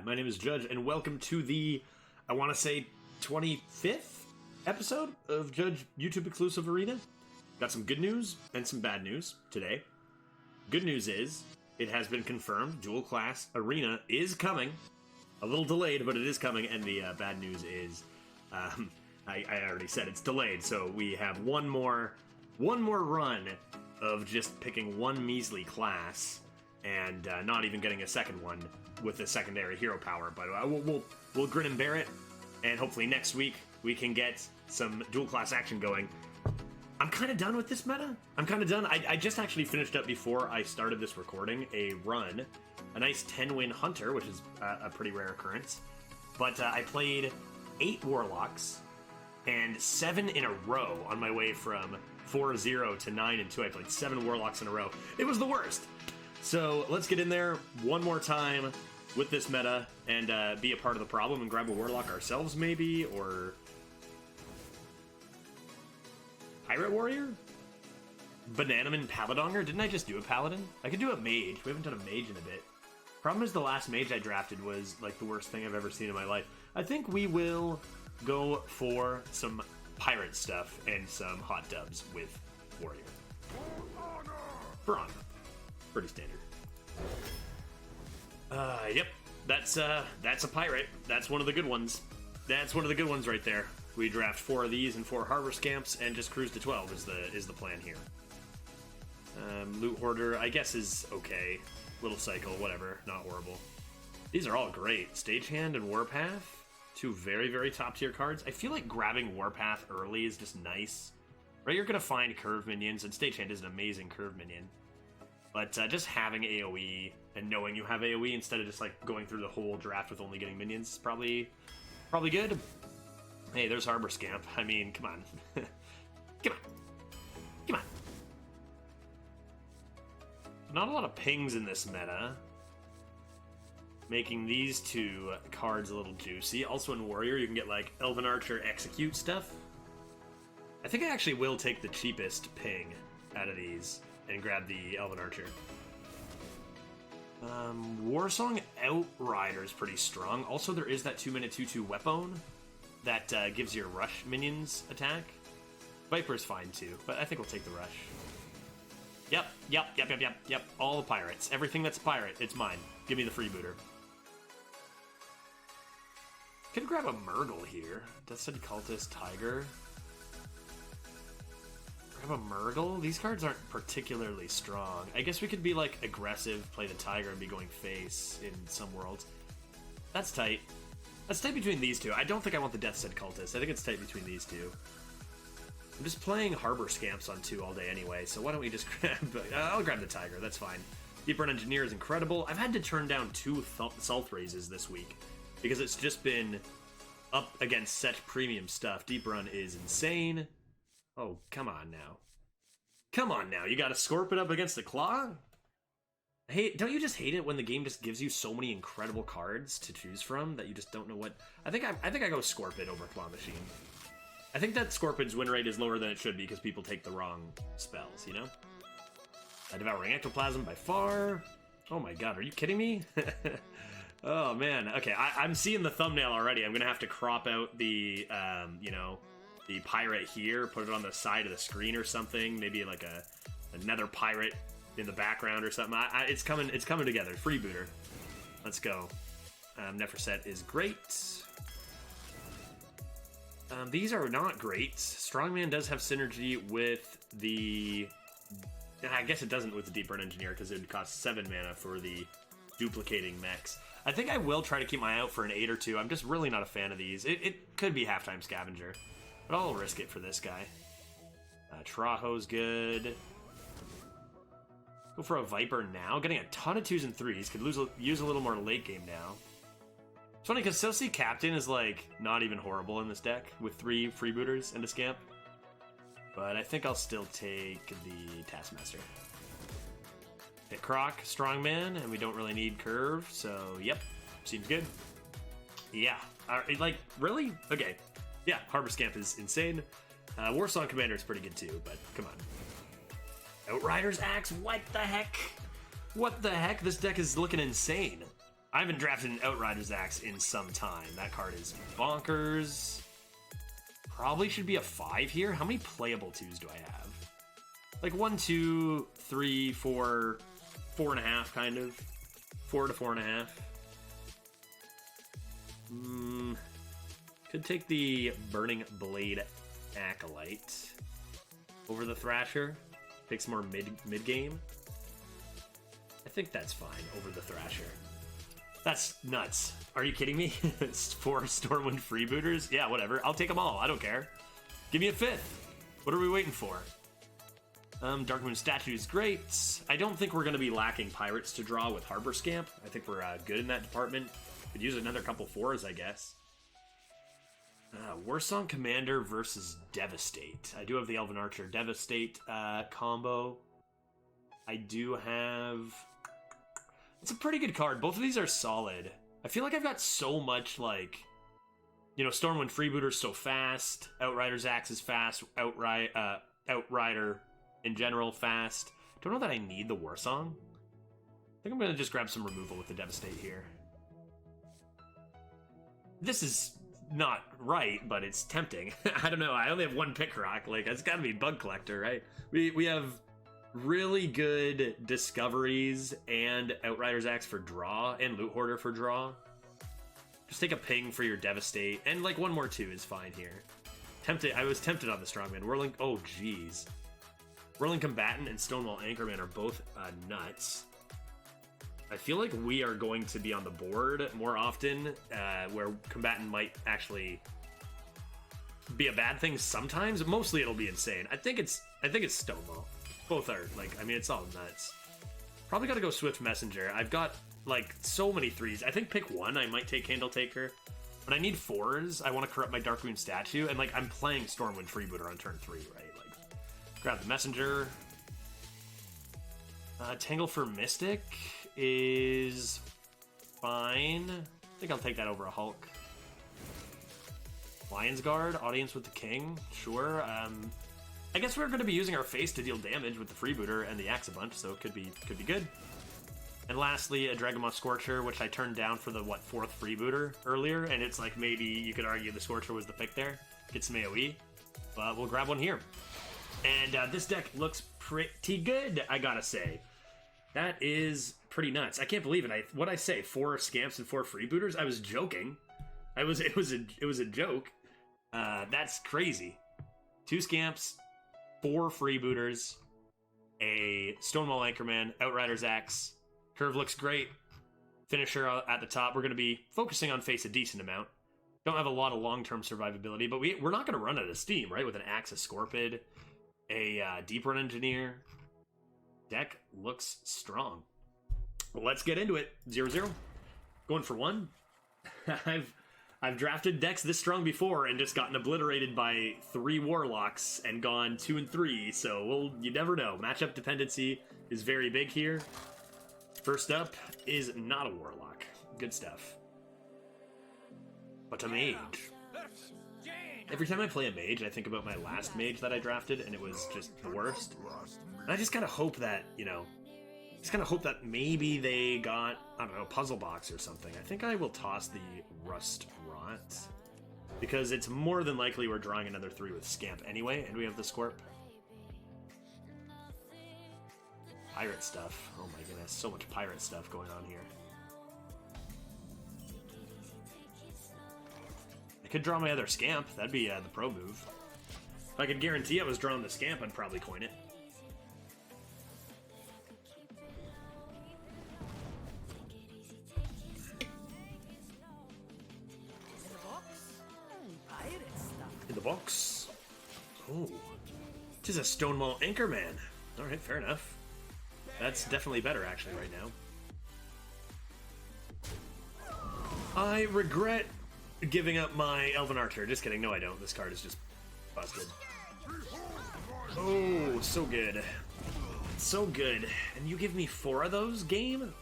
my name is Judge, and welcome to the, I want to say, 25th episode of Judge YouTube exclusive Arena. Got some good news and some bad news today. Good news is, it has been confirmed, dual class Arena is coming. A little delayed, but it is coming, and the bad news is, I already said it's delayed, so we have one more run of just picking one measly class, and not even getting a second one with a secondary hero power. But we'll grin and bear it, and hopefully next week we can get some dual class action going. I'm kind of done with this meta. I'm kind of done. I just actually finished up before I started this recording a run, a nice 10-win Hunter, which is a pretty rare occurrence. But I played 8 Warlocks and 7 in a row on my way from 4-0 to 9-2. I played 7 Warlocks in a row. It was the worst. So let's get in there one more time with this meta and be a part of the problem and grab a Warlock ourselves, maybe, or Pirate Warrior? Bananaman Paladonger? Didn't I just do a Paladin? I could do a Mage. We haven't done a Mage in a bit. Problem is the last Mage I drafted was like the worst thing I've ever seen in my life. I think we will go for some pirate stuff and some hot dubs with Warrior. For honor. Pretty standard. Yep. That's a pirate. That's one of the good ones. That's one of the good ones right there. We draft 4 of these and 4 Harbor Scamps and just cruise to 12 is the plan here. Loot Hoarder, I guess, is okay. Little Cycle, whatever. Not horrible. These are all great. Stagehand and Warpath, 2 very, very top-tier cards. I feel like grabbing Warpath early is just nice. Right, you're going to find curve minions, and Stagehand is an amazing curve minion. But just having AoE and knowing you have AoE instead of just like going through the whole draft with only getting minions is probably good. Hey, there's Harbor Scamp. I mean, come on. Come on. Come on. Not a lot of pings in this meta. Making these 2 cards a little juicy. Also in Warrior, you can get like Elven Archer Execute stuff. I think I actually will take the cheapest ping out of these and grab the Elven Archer. Warsong Outrider is pretty strong. Also, there is that 2-minute 2/2 weapon that gives your rush minions attack. Viper's fine too, but I think we'll take the rush. Yep. All the pirates. Everything that's a pirate, it's mine. Give me the freebooter. Could grab a Murgle here. Death's-Head Cultist, Tiger. Grab a Murgle? These cards aren't particularly strong. I guess we could be like aggressive, play the Tiger, and be going face in some worlds. That's tight. That's tight between these 2. I don't think I want the Death's-Head Cultist. I think it's tight between these 2. I'm just playing Harbor Scamps on 2 all day anyway, so why don't we just grab... I'll grab the Tiger, that's fine. Deep Run Engineer is incredible. I've had to turn down 2 Salt Raises this week, because it's just been up against such premium stuff. Deep Run is insane. Oh, come on now. Come on now, you gotta Scorp it up against the Claw? Don't you just hate it when the game just gives you so many incredible cards to choose from that you just don't know what... I think I go Scorpid over Claw Machine. I think that Scorpid's win rate is lower than it should be because people take the wrong spells, you know? Devouring Ectoplasm by far. Oh my god, are you kidding me? Oh man, okay, I'm seeing the thumbnail already. I'm gonna have to crop out the, you know, the pirate here, put it on the side of the screen or something. Maybe like another pirate in the background or something. It's coming together. Freebooter. Let's go. Neferset is great. These are not great. Strongman does have synergy with the... I guess it doesn't with the Deep Burn Engineer because it would cost 7 mana for the duplicating mechs. I think I will try to keep my eye out for an 8 or 2. I'm just really not a fan of these. It could be Halftime Scavenger, but I'll risk it for this guy. Traho's good. Go for a Viper now. Getting a ton of 2s and 3s. Could use a little more late game now. It's funny because Celsi Captain is like not even horrible in this deck with 3 freebooters and a Scamp. But I think I'll still take the Taskmaster. Hit Croc, Strongman, and we don't really need Curve, so yep, seems good. Yeah, like, really? Okay. Yeah, Harbor Scamp is insane. Warsong Commander is pretty good too, but come on. Outrider's Axe, what the heck? What the heck? This deck is looking insane. I haven't drafted an Outrider's Axe in some time. That card is bonkers. Probably should be a 5 here. How many playable 2s do I have? Like 1, 2, 3, 4, 4.5 kind of. 4 to 4.5. Could take the Burning Blade Acolyte over the Thrasher. Take some more mid game. I think that's fine over the Thrasher. That's nuts. Are you kidding me? It's 4 Stormwind freebooters? Yeah, whatever. I'll take them all. I don't care. Give me a 5th. What are we waiting for? Darkmoon Statue is great. I don't think we're going to be lacking pirates to draw with Harbor Scamp. I think we're good in that department. Could use another couple 4s, I guess. Warsong Commander versus Devastate. I do have the Elven Archer Devastate combo. I do have... It's a pretty good card. Both of these are solid. I feel like I've got so much, like... You know, Stormwind Freebooter's so fast. Outrider's Axe is fast. Outrider, in general, fast. Don't know that I need the Warsong. I think I'm going to just grab some removal with the Devastate here. This is not right, but it's tempting. I don't know. I only have 1 pick rock. Like, it's got to be Bug Collector, right? We have really good Discoveries and Outrider's Axe for draw and Loot Hoarder for draw. Just take a ping for your Devastate, and like 1 more 2 is fine here. I was tempted on the Strongman. Whirling, oh geez. Whirling Combatant and Stonewall Anchorman are both nuts. I feel like we are going to be on the board more often, where Combatant might actually be a bad thing sometimes. Mostly it'll be insane. I think it's Stonewall. Both are, like, I mean, it's all nuts. Probably gotta go Swift Messenger. I've got, like, so many 3s. I think pick 1, I might take Candle Taker. But I need 4s. I want to corrupt my Darkmoon Statue. And, like, I'm playing Stormwind Freebooter on turn 3, right? Like, grab the Messenger. Tangle for Mystic is fine. I think I'll take that over a Hulk. Lion's Guard, Audience with the King. Sure. I guess we're going to be using our face to deal damage with the Freebooter and the Axe a bunch, so it could be good. And lastly, a Dragomoth Scorcher, which I turned down for the, 4th Freebooter earlier, and it's like maybe you could argue the Scorcher was the pick there. Get some AoE, but we'll grab one here. And this deck looks pretty good, I gotta say. That is pretty nuts. I can't believe it. What'd I say? 4 Scamps and 4 Freebooters? I was joking. It was a joke. That's crazy. 2 Scamps, 4 Freebooters, a Stonewall Anchorman, Outrider's Axe. Curve looks great. Finisher at the top. We're going to be focusing on face a decent amount. Don't have a lot of long-term survivability, but we're not going to run out of steam, right? With an Axe, a Scorpid, a Deep Run Engineer. Deck looks strong. Well, let's get into it. 0-0. Going for 1. I've drafted decks this strong before and just gotten obliterated by 3 Warlocks and gone 2 and 3, so you never know. Matchup dependency is very big here. First up is not a Warlock. Good stuff. But a Mage. Every time I play a Mage, I think about my last Mage that I drafted, and it was just the worst. And I just gotta hope that, maybe they got, I don't know, Puzzle Box or something. I think I will toss the Rust Rot, because it's more than likely we're drawing another 3 with Scamp anyway, and we have the Scorp. Pirate stuff. Oh my goodness, so much pirate stuff going on here. I could draw my other Scamp. That'd be the pro move. If I could guarantee I was drawing the Scamp, I'd probably coin it. In the box. Oh. It is a Stonewall Anchorman. Alright, fair enough. That's definitely better, actually, right now. I regret giving up my Elven Archer. Just kidding. No, I don't. This card is just busted. Oh, so good. So good. And you give me 4 of those, game?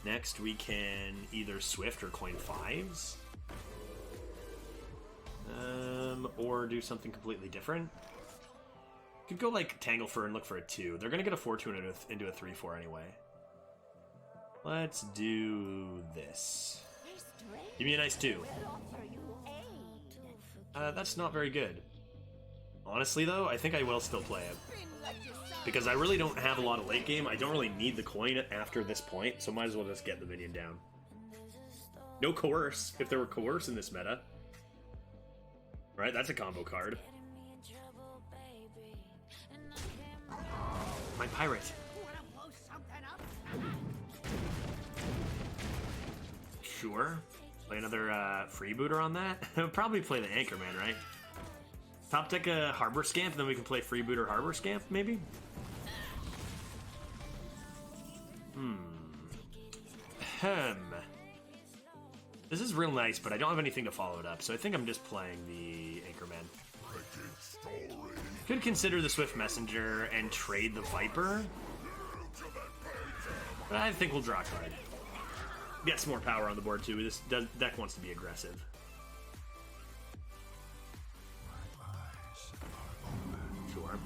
Next, we can either Swift or coin 5s. Or do something completely different. Could go like Tangle Fur and look for a 2. They're gonna get a 4-2 into a 3-4 anyway. Let's do this. Give me a nice 2. That's not very good. Honestly, though, I think I will still play it. Because I really don't have a lot of late game. I don't really need the coin after this point, so might as well just get the minion down. No coerce, if there were coerce in this meta. Right, that's a combo card. My pirate. Sure. Play another freebooter on that? Probably play the Anchorman, right? Top deck a Harbor Scamp, then we can play freebooter Harbor Scamp, maybe? This is real nice, but I don't have anything to follow it up, so I think I'm just playing the Anchorman. Could consider the Swift Messenger and trade the Viper. But I think we'll draw a card. Get some more power on the board, too. This deck wants to be aggressive. Sure.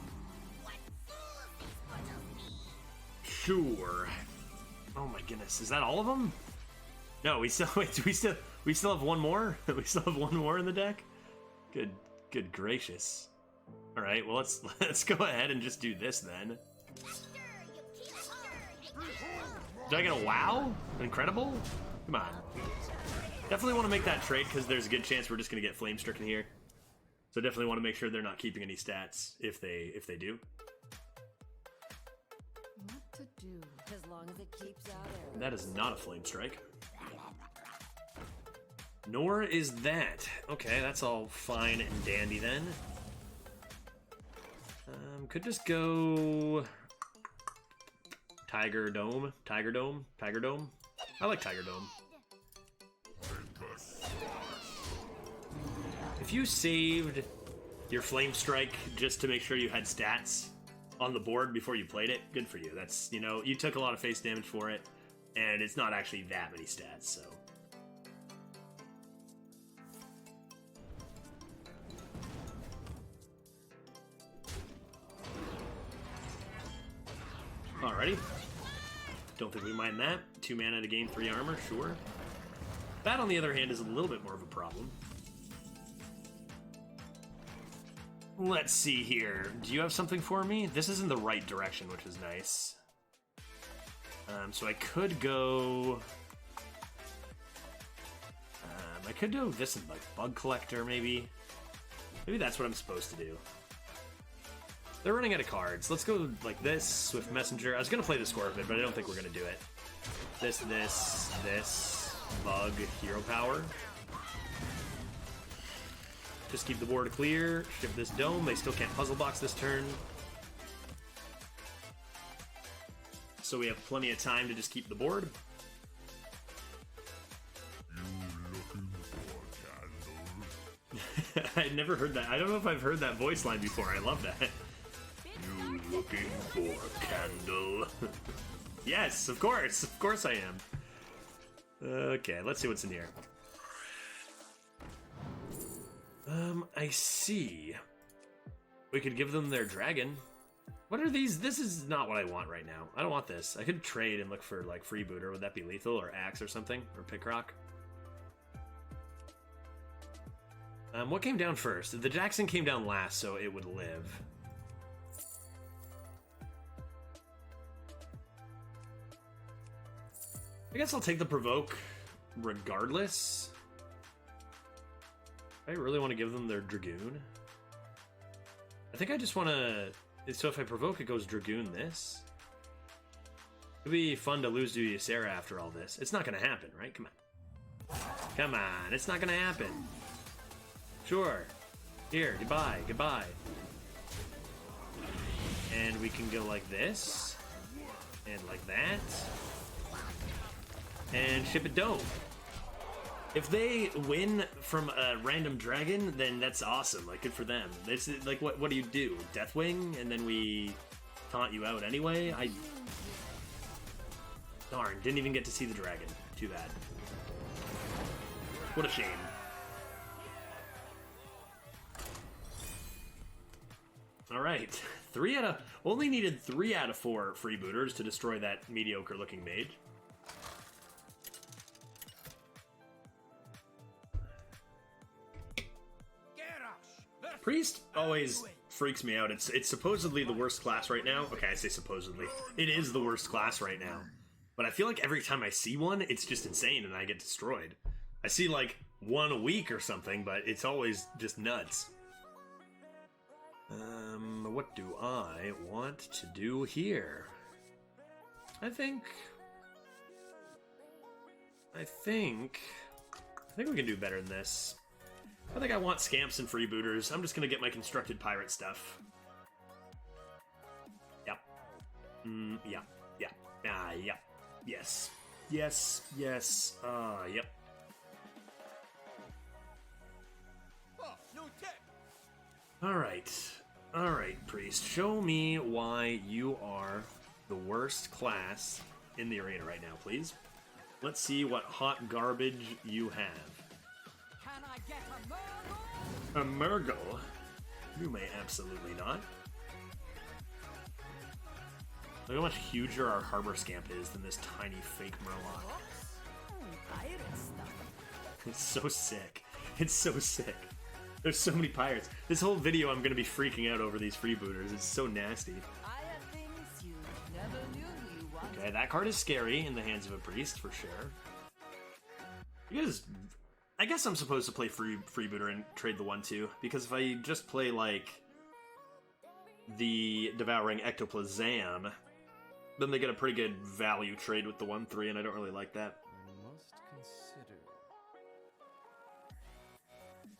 Sure. Oh my goodness, is that all of them? No, we still wait. We still have one more. We still have one more in the deck. Good gracious. All right, well let's go ahead and just do this then. Did I get a wow? Incredible? Come on. Definitely want to make that trade because there's a good chance we're just gonna get flame stricken here. So definitely want to make sure they're not keeping any stats if they do. What to do as long as it keeps out arrows. That is not a flame strike. Nor is that. Okay, that's all fine and dandy then. Could just go Tiger Dome. I like Tiger Dome. If you saved your Flame Strike just to make sure you had stats on the board before you played it, good for you. That's, you know, you took a lot of face damage for it, and it's not actually that many stats, so. Alrighty. Don't think we mind that. 2 mana to gain 3 armor, sure. That, on the other hand, is a little bit more of a problem. Let's see here. Do you have something for me? This is in the right direction, which is nice. So I could go... I could do this in, like, Bug Collector, maybe. Maybe that's what I'm supposed to do. They're running out of cards. Let's go like this, Swift Messenger. I was going to play the Scorpion, but I don't think we're going to do it. This, Bug, Hero Power. Just keep the board clear. Ship this Dome. They still can't Puzzle Box this turn. So we have plenty of time to just keep the board. I'd never heard that. I don't know if I've heard that voice line before. I love that. You looking for a candle? Yes, of course. Of course I am. Okay, let's see what's in here. I see. We could give them their dragon. What are these? This is not what I want right now. I don't want this. I could trade and look for, like, freebooter. Would that be lethal? Or axe or something? Or pickrock? What came down first? The Jackson came down last, so it would live. I guess I'll take the provoke regardless. I really want to give them their Dragoon. I think I just want to... So if I provoke, it goes Dragoon this. It'd be fun to lose to Ysera after all this. It's not going to happen, right? Come on. Come on, it's not going to happen. Sure. Here, goodbye, goodbye. And we can go like this. And like that. And ship a Dome. If they win from a random dragon, then that's awesome. Like, good for them. It's like, what do you do? Deathwing, and then we taunt you out anyway? Darn, didn't even get to see the dragon. Too bad. What a shame. Alright. Only needed 3 out of 4 freebooters to destroy that mediocre looking mage. Priest always freaks me out. It's supposedly the worst class right now. Okay, I say supposedly. It is the worst class right now. But I feel like every time I see one, it's just insane and I get destroyed. I see like one a week or something, but it's always just nuts. What do I want to do here? I think we can do better than this. I think I want scamps and freebooters. I'm just gonna get my constructed pirate stuff. Yep. Yeah. Yep. Yes. Yes. Yep. Alright, Priest. Show me why you are the worst class in the arena right now, please. Let's see what hot garbage you have. Can I get a Murgle? A Murgle? You may absolutely not. Look how much huger our Harbor Scamp is than this tiny fake Murloc. Pirate stuff. It's so sick. It's so sick. There's so many pirates. This whole video I'm gonna be freaking out over these freebooters. It's so nasty. I have things you never knew you wanted. Okay, that card is scary in the hands of a priest, for sure. Because I guess I'm supposed to play freebooter and trade the 1/2, because if I just play, like, the Devouring Ectoplasm, then they get a pretty good value trade with the 1/3, and I don't really like that. I must consider.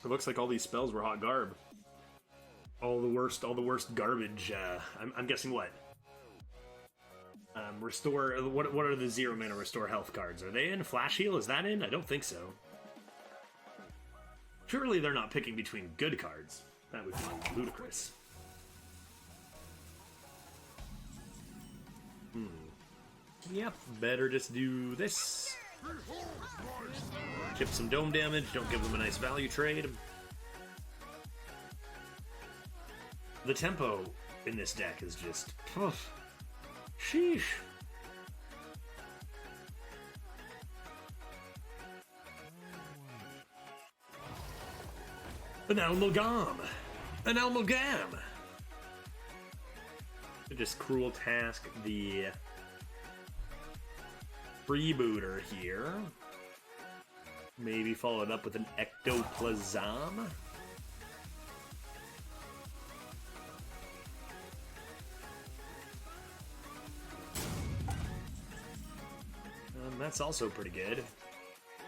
It looks like all these spells were hot garb. All the worst garbage. I'm guessing what? Restore. What are the 0 mana restore health cards? Are they in? Flash heal? Is that in? I don't think so. Surely they're not picking between good cards. That would be ludicrous. Yep, better just do this. Chip some dome damage, don't give them a nice value trade. The tempo in this deck is just... sheesh. An amalgam! An amalgam! Just cruel task the freebooter here. Maybe followed up with an ectoplasm. That's also pretty good.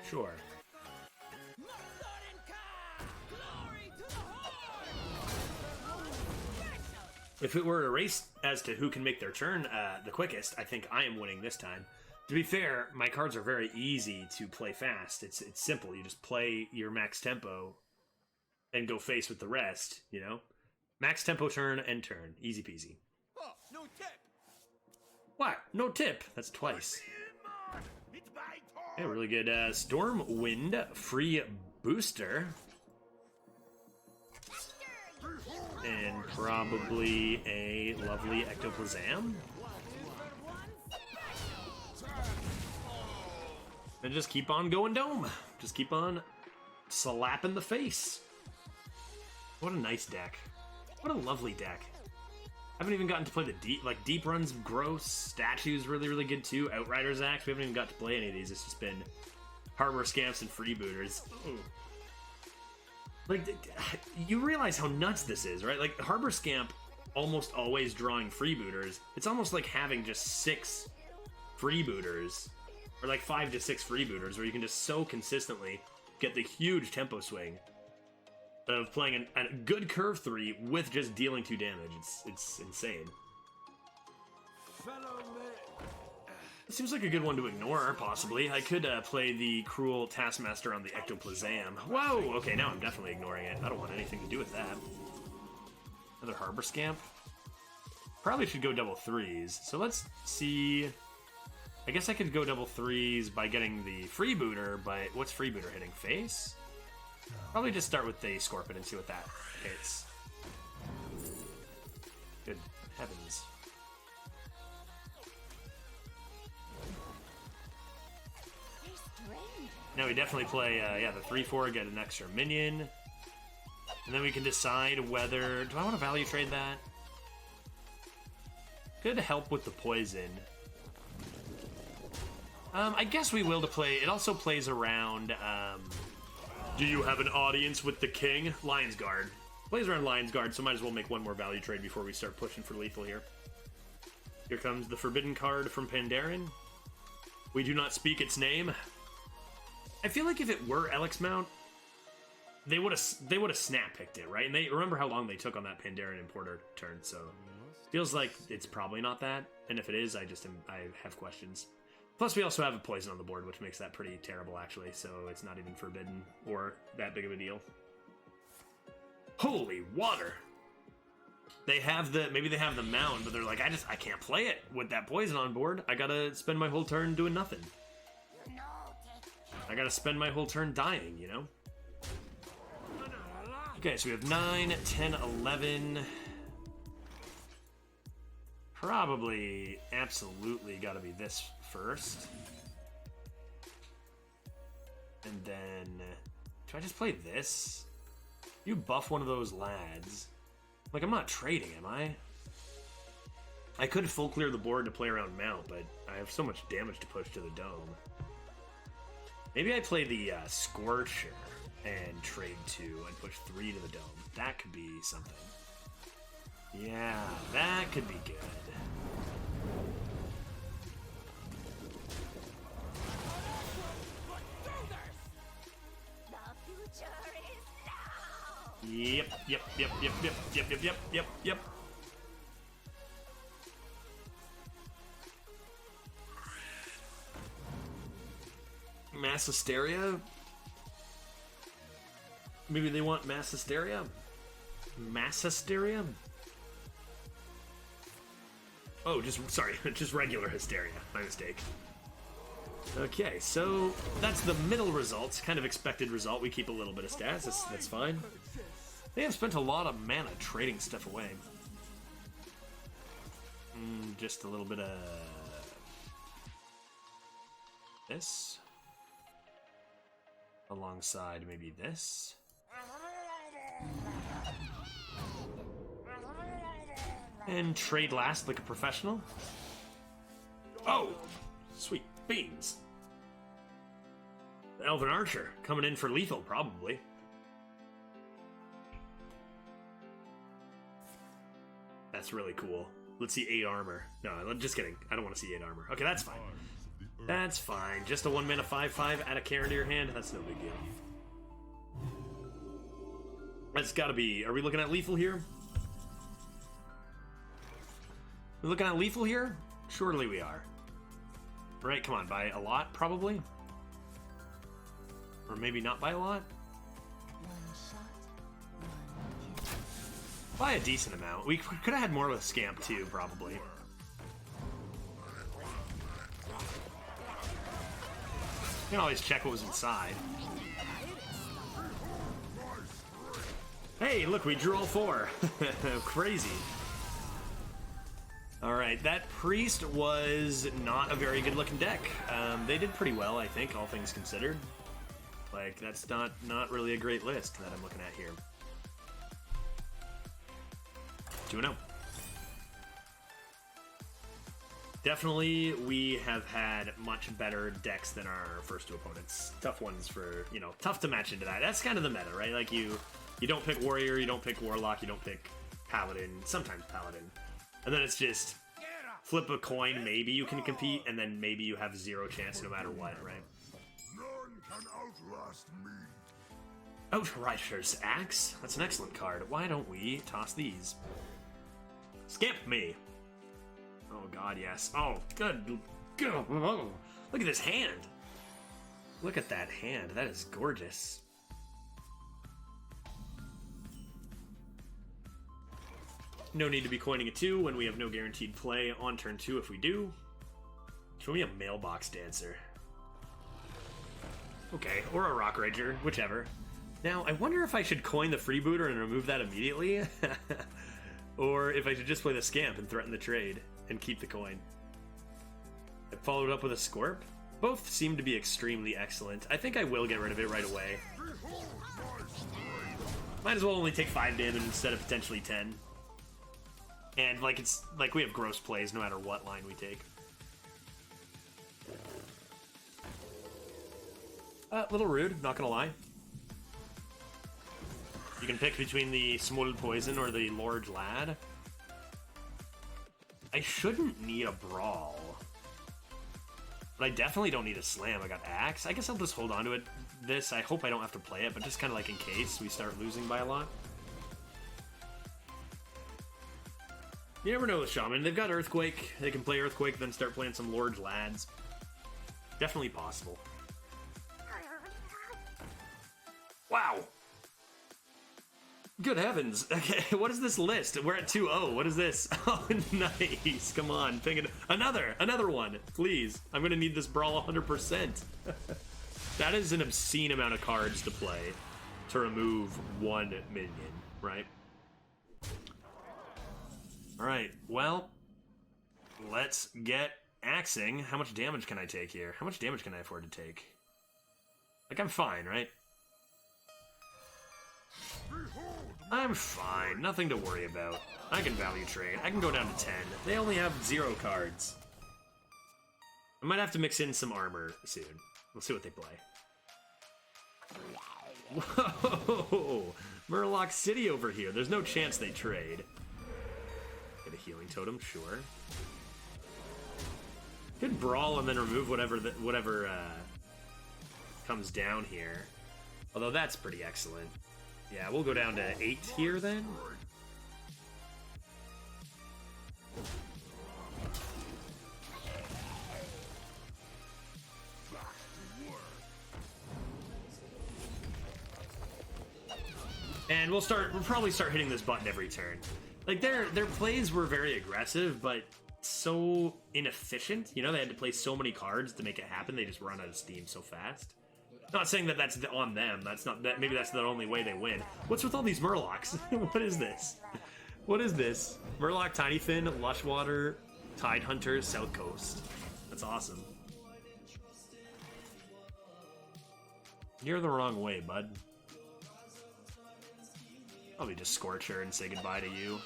Sure. If it were a race as to who can make their turn the quickest, I think I am winning this time. To be fair, my cards are very easy to play fast. It's simple. You just play your max tempo and go face with the rest, you know? Max tempo turn, end turn. Easy peasy. Oh, no tip. What? No tip. That's twice. Yeah, really good. Stormwind, free booster. And probably a lovely ectoplasm. And just keep on going dome. Just keep on slapping the face. What a nice deck. What a lovely deck. I haven't even gotten to play the deep, like deep runs gross. Statue's really, really good too. Outrider's Axe, we haven't even got to play any of these. It's just been Harbor Scamps and Freebooters. Like, you realize how nuts this is, right? Like, Harbor Scamp almost always drawing Freebooters. It's almost like having just 6 Freebooters, or like 5 to 6 Freebooters, where you can just so consistently get the huge tempo swing of playing a good curve 3 with just dealing 2 damage. It's insane. It seems like a good one to ignore, possibly. I could play the Cruel Taskmaster on the Ectoplasm. Whoa! Okay, now I'm definitely ignoring it. I don't want anything to do with that. Another Harbor Scamp? Probably should go double 3s. So let's see... I guess I could go double 3s by getting the Freebooter, but what's Freebooter hitting? Face? Probably just start with the Scorpion and see what that hits. Good heavens. Now we definitely play, yeah, the 3-4, get an extra minion. And then we can decide whether... Do I want to value trade that? Could help with the poison. I guess we will to play... It also plays around... do you have an audience with the king? Lion's Guard. Plays around Lion's Guard, so might as well make one more value trade before we start pushing for lethal here. Here comes the Forbidden card from Pandaren. We do not speak its name. I feel like if it were Alex Mount, they would have snap picked it, right? And they remember how long they took on that Pandaren Importer turn, so feels like it's probably not that. And if it is, I have questions. Plus, we also have a poison on the board, which makes that pretty terrible, actually. So it's not even forbidden or that big of a deal. Holy water! Maybe they have the mound, but they're like, I can't play it with that poison on board. I gotta spend my whole turn doing nothing. I gotta spend my whole turn dying, you know? Okay, so we have 9, 10, 11. Probably, absolutely gotta be this first. And then, do I just play this? You buff one of those lads. Like, I'm not trading, am I? I could full clear the board to play around Mount, but I have so much damage to push to the dome. Maybe I play the Scorcher and trade 2 and push 3 to the dome. That could be something. Yeah, that could be good. Yep. Mass Hysteria? Maybe they want Mass Hysteria? Mass Hysteria? Oh, just regular Hysteria. My mistake. Okay, so that's the middle result. Kind of expected result. We keep a little bit of stats. That's fine. They have spent a lot of mana trading stuff away. Just a little bit of this. Alongside maybe this. And trade last like a professional. Oh, sweet beans. The Elven Archer coming in for lethal, probably. That's really cool. Let's see 8 armor. No, just kidding. I don't want to see 8 armor. Okay, that's fine. That's fine. Just a 1 mana 5/5. Add a Karen to your hand. That's no big deal. That's got to be. Are we looking at lethal here? We're looking at lethal here? Surely we are. Right, come on, by a lot, probably? Or maybe not by a lot? By a decent amount. We could have had more with Scamp, too, probably. You can always check what was inside. Hey, look, we drew all 4. Crazy. Alright, that Priest was not a very good-looking deck. They did pretty well, I think, all things considered. Like, that's not really a great list that I'm looking at here. 2-0. Definitely, we have had much better decks than our first 2 opponents. Tough ones for, tough to match into that. That's kind of the meta, right? Like, you don't pick Warrior, you don't pick Warlock, you don't pick Paladin, sometimes Paladin. And then it's just flip a coin, maybe you can compete, and then maybe you have 0 chance no matter what, right? None can outlast me. Outrider's Axe? That's an excellent card. Why don't we toss these? Scamp me! Oh god, yes. Oh, good. Oh, look at this hand! Look at that hand. That is gorgeous. No need to be coining a 2 when we have no guaranteed play on turn 2 if we do. Show me a Mailbox Dancer. Okay, or a Rock Rager, whichever. Now, I wonder if I should coin the Freebooter and remove that immediately, or if I should just play the Scamp and threaten the trade and keep the coin. I followed up with a Scorp. Both seem to be extremely excellent. I think I will get rid of it right away. Might as well only take 5 damage instead of potentially 10. And like it's like we have gross plays no matter what line we take. A little rude, not gonna lie. You can pick between the Small Poison or the Lord Lad. I shouldn't need a Brawl. But I definitely don't need a Slam. I got Axe. I guess I'll just hold on to it. This, I hope I don't have to play it, but just kind of like in case we start losing by a lot. You never know with Shaman. They've got Earthquake. They can play Earthquake, then start playing some Lord Lads. Definitely possible. Wow. Good heavens. Okay, what is this list? We're at 2-0. What is this? Oh, nice. Come on. Another one. Please. I'm going to need this Brawl 100%. That is an obscene amount of cards to play to remove 1 minion, right? Alright, well, let's get axing. How much damage can I take here? How much damage can I afford to take? Like, I'm fine, right? I'm fine. Nothing to worry about. I can value trade. I can go down to 10. They only have 0 cards. I might have to mix in some armor soon. We'll see what they play. Whoa! Murloc City over here. There's no chance they trade. Get a healing totem, sure. Could brawl and then remove whatever comes down here. Although that's pretty excellent. Yeah, we'll go down to 8 here then. And we'll probably start hitting this button every turn. Like their plays were very aggressive, but so inefficient. You know, they had to play so many cards to make it happen. They just run out of steam so fast. Not saying that that's on them. That's not that. Maybe that's the only way they win. What's with all these Murlocs? What is this? What is this? Murloc, Tiny Fin, Lushwater, Tide Hunter, South Coast. That's awesome. You're the wrong way, bud. Probably just scorch her and say goodbye to you.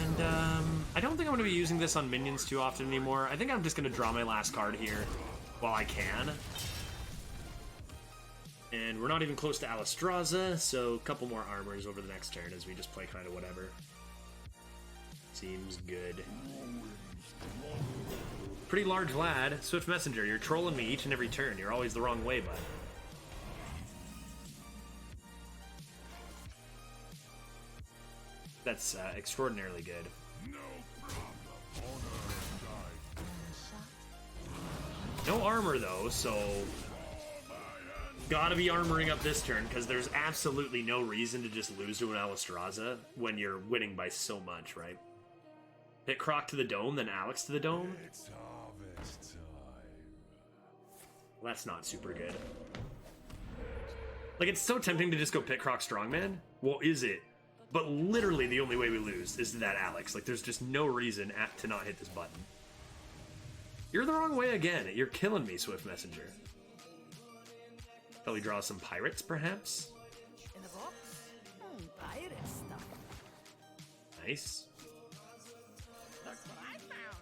And, I don't think I'm going to be using this on minions too often anymore. I think I'm just going to draw my last card here while I can. And we're not even close to Alistraza, so a couple more armors over the next turn as we just play kind of whatever. Seems good. Pretty large lad. Swift Messenger, you're trolling me each and every turn. You're always the wrong way, bud. That's extraordinarily good. No armor though, so gotta be armoring up this turn because there's absolutely no reason to just lose to an Alistraza when you're winning by so much, right? Hit Croc to the dome, then Alex to the dome. It's harvest time. Well, that's not super good. Like, it's so tempting to just go Pit Croc Strongman. Well, is it? But literally the only way we lose is that Alex. Like, there's just no reason to not hit this button. You're the wrong way again. You're killing me, Swift Messenger. Shall we draw some pirates, perhaps? In the box? Pirate stuff. Nice. Look what I found.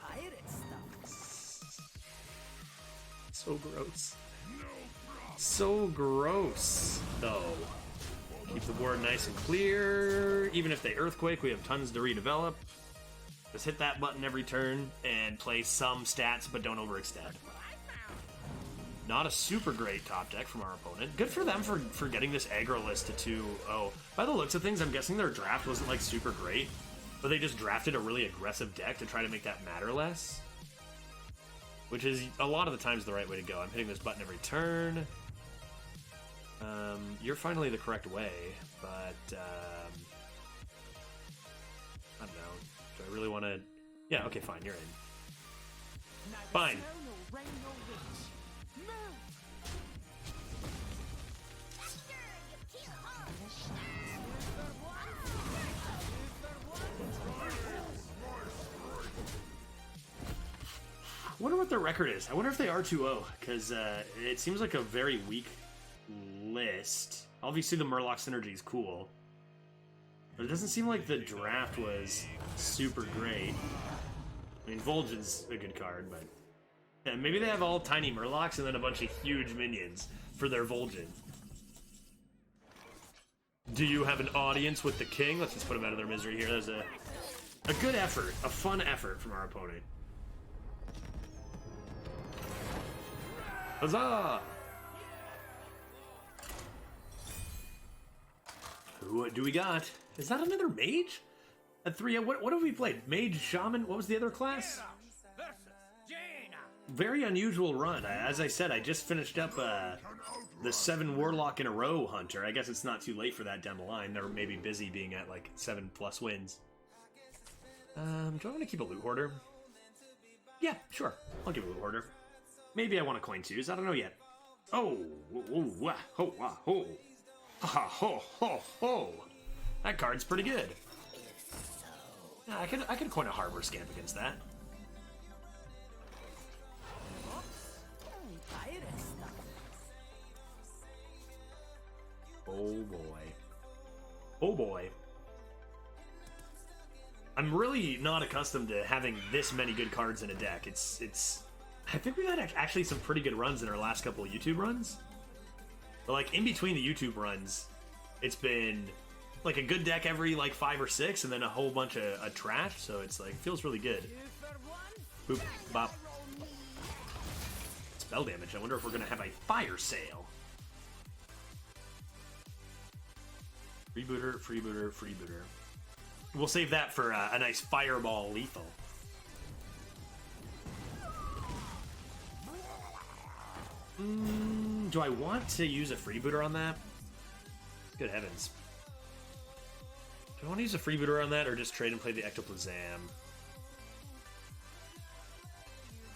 Pirate stuff. So gross. So gross, though. Keep the board nice and clear. Even if they Earthquake, we have tons to redevelop. Just hit that button every turn and play some stats, but don't overextend. Not a super great top deck from our opponent. Good for them for getting this aggro list to 2-0. By the looks of things, I'm guessing their draft wasn't like super great, but they just drafted a really aggressive deck to try to make that matter less. Which is a lot of the times the right way to go. I'm hitting this button every turn. You're finally the correct way, but I don't know. Do I really want to? Yeah, okay, fine. You're in. Fine. what their record is. I wonder if they are 2-0, because it seems like a very weak list. Obviously, the Murloc synergy is cool, but it doesn't seem like the draft was super great. I mean, Vol'jin's a good card, but yeah, maybe they have all tiny Murlocs and then a bunch of huge minions for their Vol'jin. Do you have an audience with the king? Let's just put them out of their misery here. That was a good effort, a fun effort from our opponent. Huzzah! What do we got? Is that another mage? At 3, what have we played? Mage, shaman, what was the other class? Very unusual run. As I said, I just finished up the 7 Warlock in a row Hunter. I guess it's not too late for that down the line. They're maybe busy being at like 7+ wins. Do I want to keep a loot hoarder? Yeah, sure. I'll give a loot hoarder. Maybe I want a coin twos. I don't know yet. Oh, whoa, wah, ho, wah, ho. Ha, ho, ho, ho. That card's pretty good. Yeah, I could coin a harbor scamp against that. Oh boy. Oh boy. I'm really not accustomed to having this many good cards in a deck. It's. I think we've had actually some pretty good runs in our last couple of YouTube runs. But like in between the YouTube runs, it's been like a good deck every like 5 or 6, and then a whole bunch of trash. So it's like feels really good. Boop, bop. Spell damage. I wonder if we're gonna have a fire sale. Freebooter, freebooter, freebooter. We'll save that for a nice fireball lethal. Do I want to use a freebooter on that? Good heavens. Do I want to use a freebooter on that or just trade and play the Ectoplasm?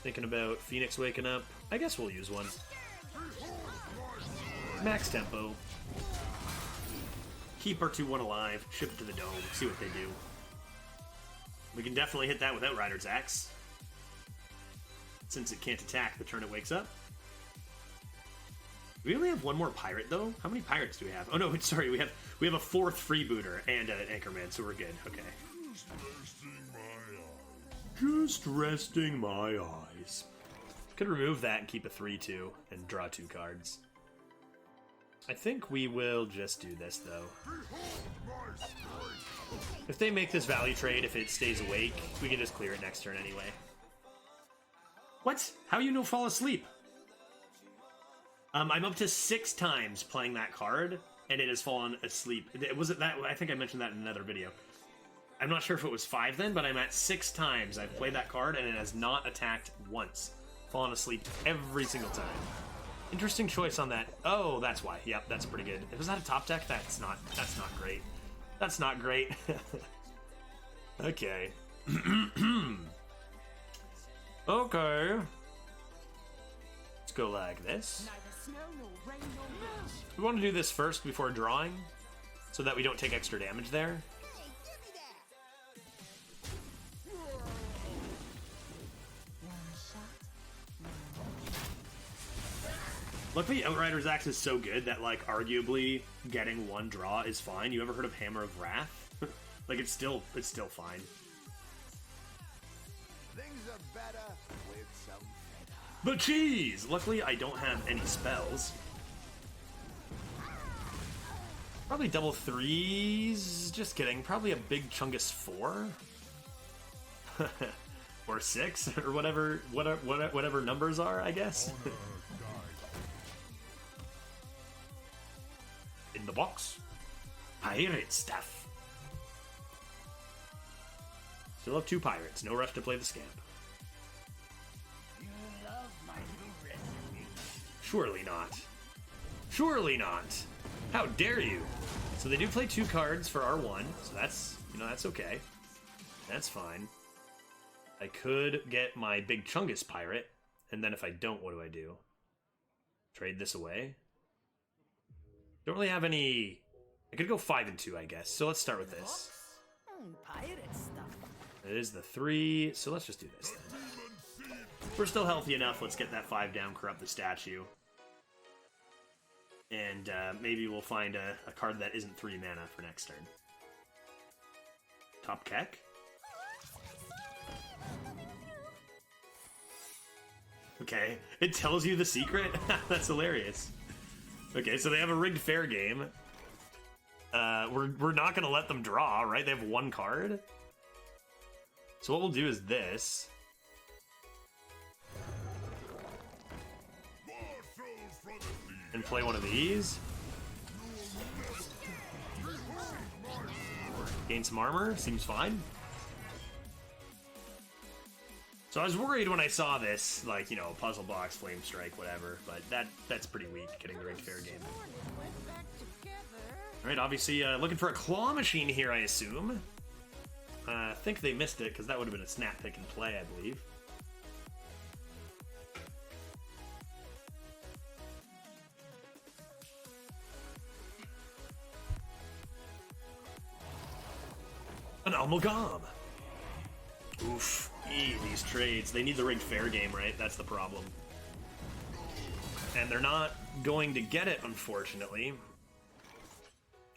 Thinking about Phoenix waking up. I guess we'll use one. Max tempo. Keep our 2-1 alive. Ship it to the dome. See what they do. We can definitely hit that without Rider's Axe, since it can't attack the turn it wakes up. We only have one more pirate though. How many pirates do we have? Oh no, sorry, we have a 4th freebooter and an anchorman, so we're good. Okay. Just resting my eyes. Could remove that and keep a 3/2 and draw 2 cards. I think we will just do this though. If they make this value trade, if it stays awake, we can just clear it next turn anyway. What? How you no fall asleep? I'm up to 6 times playing that card, and it has fallen asleep. Was it that? I think I mentioned that in another video. I'm not sure if it was 5 then, but I'm at 6 times I've played that card, and it has not attacked once. Fallen asleep every single time. Interesting choice on that. Oh, that's why. Yep, that's pretty good. Was that a top deck? That's not great. That's not great. Okay. Okay. Let's go like this. We want to do this first before drawing, so that we don't take extra damage there. Luckily, Outrider's Axe is so good that, like, arguably getting 1 draw is fine. You ever heard of Hammer of Wrath? Like, it's still fine. Things are better with some feta. But cheese! Luckily, I don't have any spells. Probably double 3s. Just kidding. Probably a big Chungus 4. Or 6, or whatever numbers are, I guess. In the box. Pirate stuff. Still have 2 pirates. No rush to play the scamp. You love my new recipe. Surely not. Surely not. How dare you? So they do play 2 cards for R1, so that's, that's okay. That's fine. I could get my big Chungus pirate, and then if I don't, what do I do? Trade this away? Don't really have any... I could go 5 and 2, I guess. So let's start with this. Pirate stuff. It is the 3, so let's just do this then. We're still healthy enough. Let's get that 5 down, corrupt the statue. And maybe we'll find a card that isn't 3 mana for next turn. Top Keck? Okay, it tells you the secret? That's hilarious. Okay, so they have a rigged fair game. We're not gonna let them draw, right? They have 1 card. So what we'll do is this. And play one of these. Gain some armor, seems fine. So I was worried when I saw this, like, you know, puzzle box, flame strike, whatever, but that's pretty weak, getting the rigged fair game. Alright, obviously looking for a claw machine here, I assume. I think they missed it, because that would have been a snap pick and play, I believe. An amalgam! Oof. These trades. They need the rigged fair game, right? That's the problem. And they're not going to get it, unfortunately.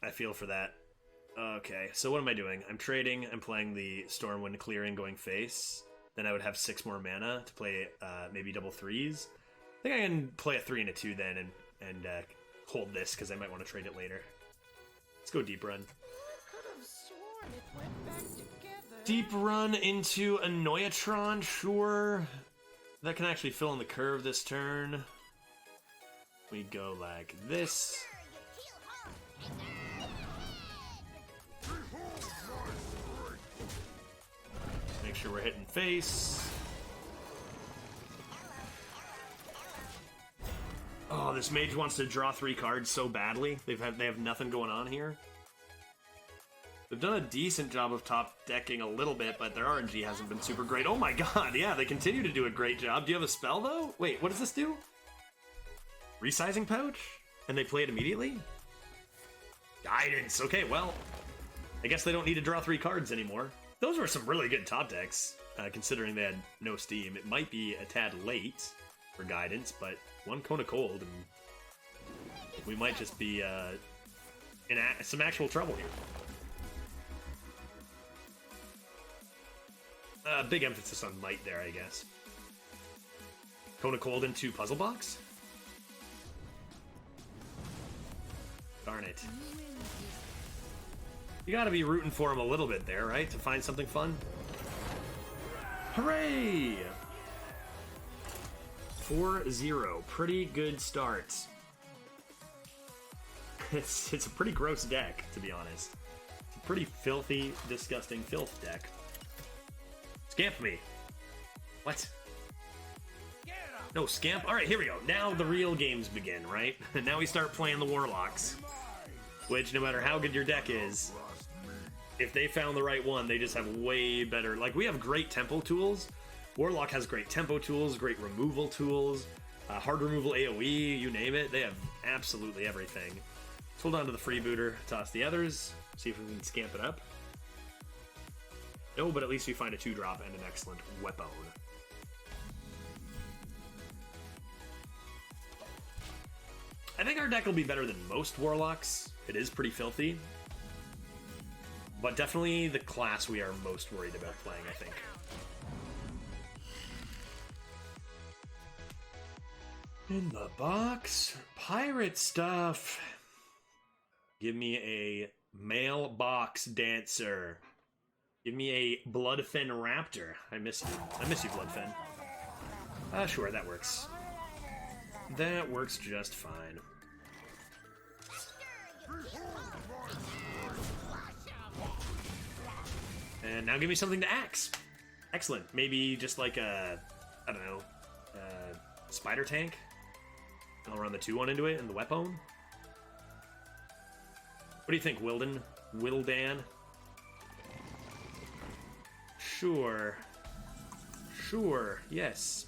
I feel for that. Okay, so what am I doing? I'm trading, I'm playing the Stormwind clearing going face. Then I would have 6 more mana to play maybe double 3s. I think I can play a 3 and a 2 then and hold this because I might want to trade it later. Let's go deep run. Deep run into a Noyatron, sure. That can actually fill in the curve this turn. We go like this. Make sure we're hitting face. Oh, this mage wants to draw 3 cards so badly. They have nothing going on here. They've done a decent job of top decking a little bit, but their RNG hasn't been super great. Oh my god, yeah, they continue to do a great job. Do you have a spell, though? Wait, what does this do? Resizing pouch? And they play it immediately? Guidance. Okay, well, I guess they don't need to draw 3 cards anymore. Those were some really good top decks, considering they had no steam. It might be a tad late for guidance, but 1 Cone of Cold, and we might just be in some actual trouble here. Big emphasis on might there, I guess. Cone of Cold into Puzzle Box? Darn it. You gotta be rooting for him a little bit there, right? To find something fun? Hooray! 4-0. Pretty good start. It's a pretty gross deck, to be honest. It's a pretty filthy, disgusting filth deck. Scamp me. What? No, scamp? Alright, here we go. Now the real games begin, right? Now we start playing the Warlocks. Which, no matter how good your deck is, if they found the right one, they just have way better... Like, we have great tempo tools. Warlock has great tempo tools, great removal tools, hard removal AoE, you name it. They have absolutely everything. Let's hold on to the freebooter, toss the others, see if we can scamp it up. No, but at least we find a 2-drop and an excellent weapon. I think our deck will be better than most Warlocks. It is pretty filthy. But definitely the class we are most worried about playing, I think. In the box, pirate stuff. Give me a mailbox dancer. Give me a Bloodfen Raptor. I miss you. I miss you, Bloodfen. Sure, that works. That works just fine. And now give me something to axe. Excellent. Maybe just like a, I don't know, spider tank. I'll run the 2-1 into it and the weapon. What do you think, Wildan? Wildan? Sure. Sure, yes.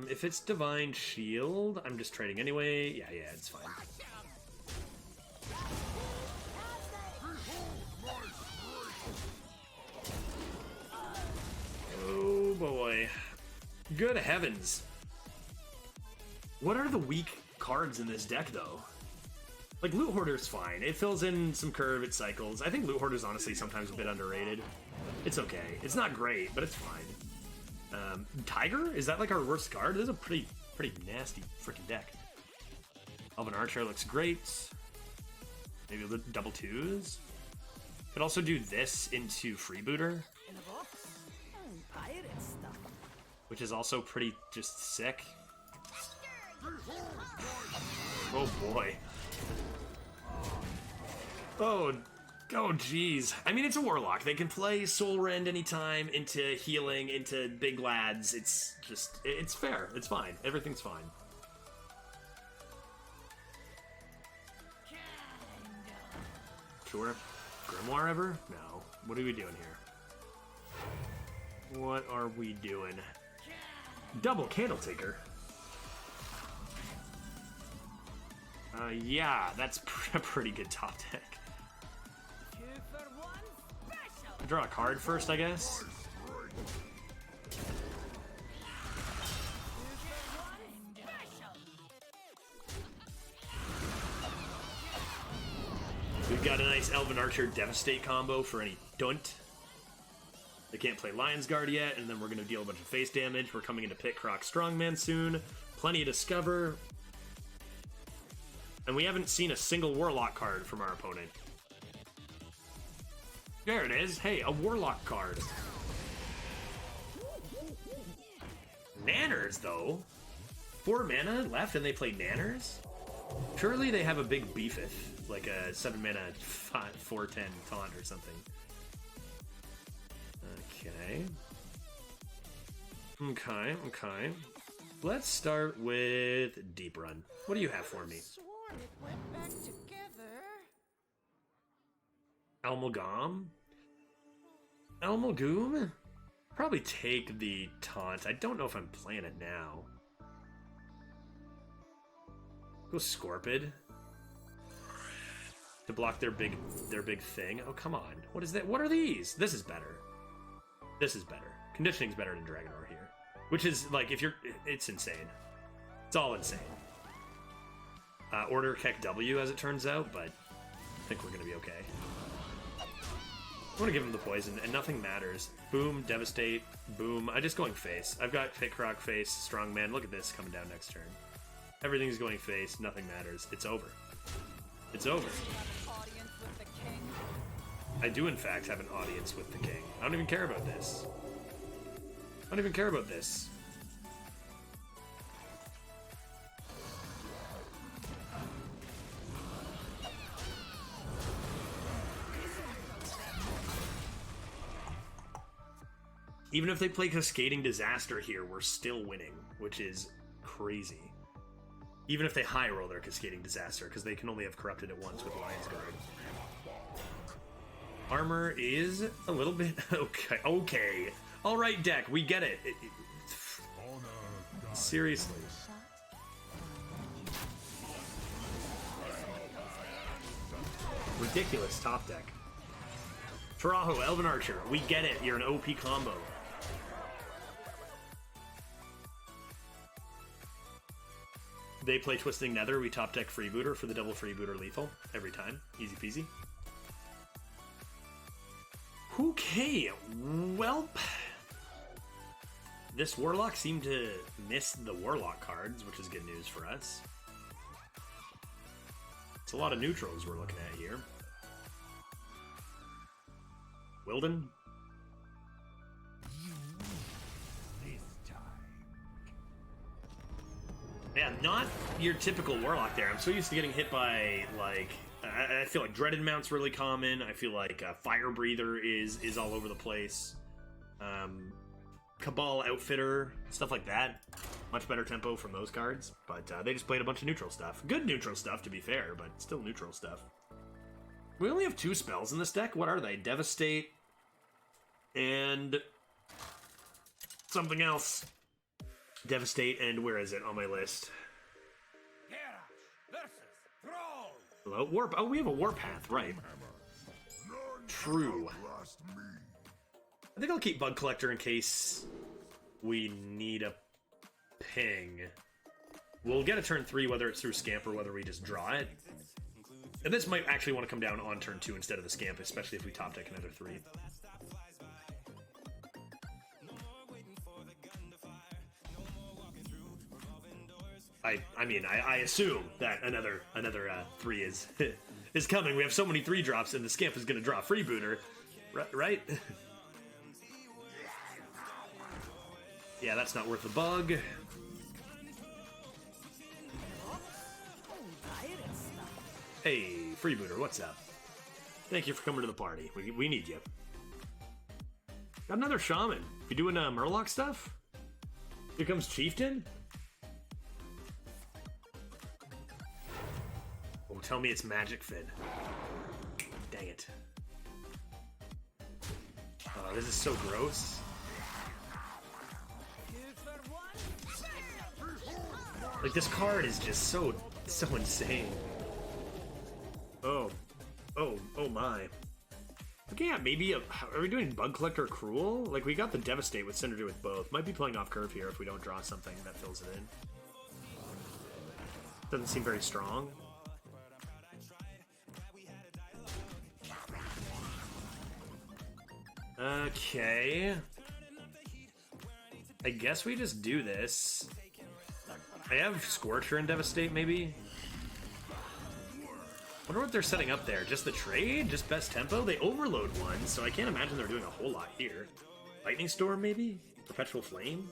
If it's Divine Shield, I'm just trading anyway. Yeah, it's fine. Oh boy. Good heavens. What are the weak cards in this deck, though? Like, Loot Hoarder's fine. It fills in some curve, it cycles. I think Loot Hoarder's honestly sometimes a bit underrated. It's okay. It's not great, but it's fine. Tiger? Is that like our worst card? This is a pretty nasty freaking deck. Elven Archer looks great. Maybe the double twos. Could also do this into Freebooter, In a box? Pirate stuff. which is also pretty just sick. Oh boy. Oh jeez. I mean, it's a Warlock. They can play Soul Rend anytime into healing, into big lads. It's just, it's fair. It's fine. Everything's fine. Sure. Grimoire ever? No. What are we doing here? What are we doing? Double Candle Taker. Yeah, that's a pretty good top deck. 2 for 1 special. Draw a card first, I guess. 2 for 1 special. We've got a nice Elven Archer Devastate combo for any dunt. They can't play Lion's Guard yet, and then we're going to deal a bunch of face damage. We're coming into Pit Croc Strongman soon. Plenty of Discover. And we haven't seen a single Warlock card from our opponent. There it is. Hey, a Warlock card. Nanners, though. 4 mana left and they play Nanners? Surely they have a big beefeth, like a 7 mana 4/10 taunt or something. Okay. Let's start with Deep Run. What do you have for me? Sworn it went back together. Elmagam? Elmagoom? Probably take the taunt. I don't know if I'm playing it now. Go Scorpid. To block their big thing. Oh, come on. What is that? What are these? This is better. This is better. Conditioning's better than Dragonor here. Which is, like, if you're... It's insane. It's all insane. Order Keck W, as it turns out, but I think we're gonna be okay. I want to give him the poison, and nothing matters. Boom, Devastate, boom. I'm just going face. I've got Pit Croc face, Strongman. Look at this coming down next turn. Everything's going face, nothing matters. It's over. It's over. Audience with the king. I do, in fact, have an audience with the king. I don't even care about this. I don't even care about this. Even if they play Cascading Disaster here, we're still winning, which is crazy. Even if they high roll their Cascading Disaster, because they can only have corrupted it once with Lion's Guard. Armor is a little bit... Okay. Alright, deck, we get it. Seriously. Ridiculous top deck. Taraho, Elven Archer, we get it. You're an OP combo. They play Twisting Nether, we top deck Freebooter for the double Freebooter lethal. Every time. Easy peasy. Okay, well... This Warlock seemed to miss the Warlock cards, which is good news for us. It's a lot of neutrals we're looking at here. Wilden? Yeah, not your typical Warlock there. I'm so used to getting hit by, like... I feel like Dreaded Mount's really common. I feel like Fire Breather is all over the place. Cabal Outfitter, stuff like that. Much better tempo from those cards. But they just played a bunch of neutral stuff. Good neutral stuff, to be fair, but still neutral stuff. We only have 2 spells in this deck. What are they? Devastate and something else. Devastate and where is it on my list? Hello? Warp. Oh, we have a Warpath, right. True. I think I'll keep Bug Collector in case We need a ping. We'll get a turn 3 whether it's through Scamp or whether we just draw it. And this might actually want to come down on turn 2 instead of the Scamp, especially if we top deck another 3. I mean, I assume that another 3 is is coming. We have so many 3 drops, and the Scamp is going to draw a freebooter, right? Yeah, that's not worth a bug. Hey, freebooter, what's up? Thank you for coming to the party. We need you. Got another shaman. You doing Murloc stuff? Here comes Chieftain. Oh, tell me it's Magic Fin. Dang it. Oh, this is so gross. Like, this card is just so insane. Oh my. Okay, yeah, maybe are we doing Bug Collector Cruel? Like, we got the Devastate with Synergy with both. Might be playing off curve here if we don't draw something that fills it in. Doesn't seem very strong. Okay. I guess we just do this. I have Scorcher and Devastate, maybe? Wonder what they're setting up there. Just the trade? Just best tempo? They overload one, so I can't imagine they're doing a whole lot here. Lightning Storm, maybe? Perpetual Flame?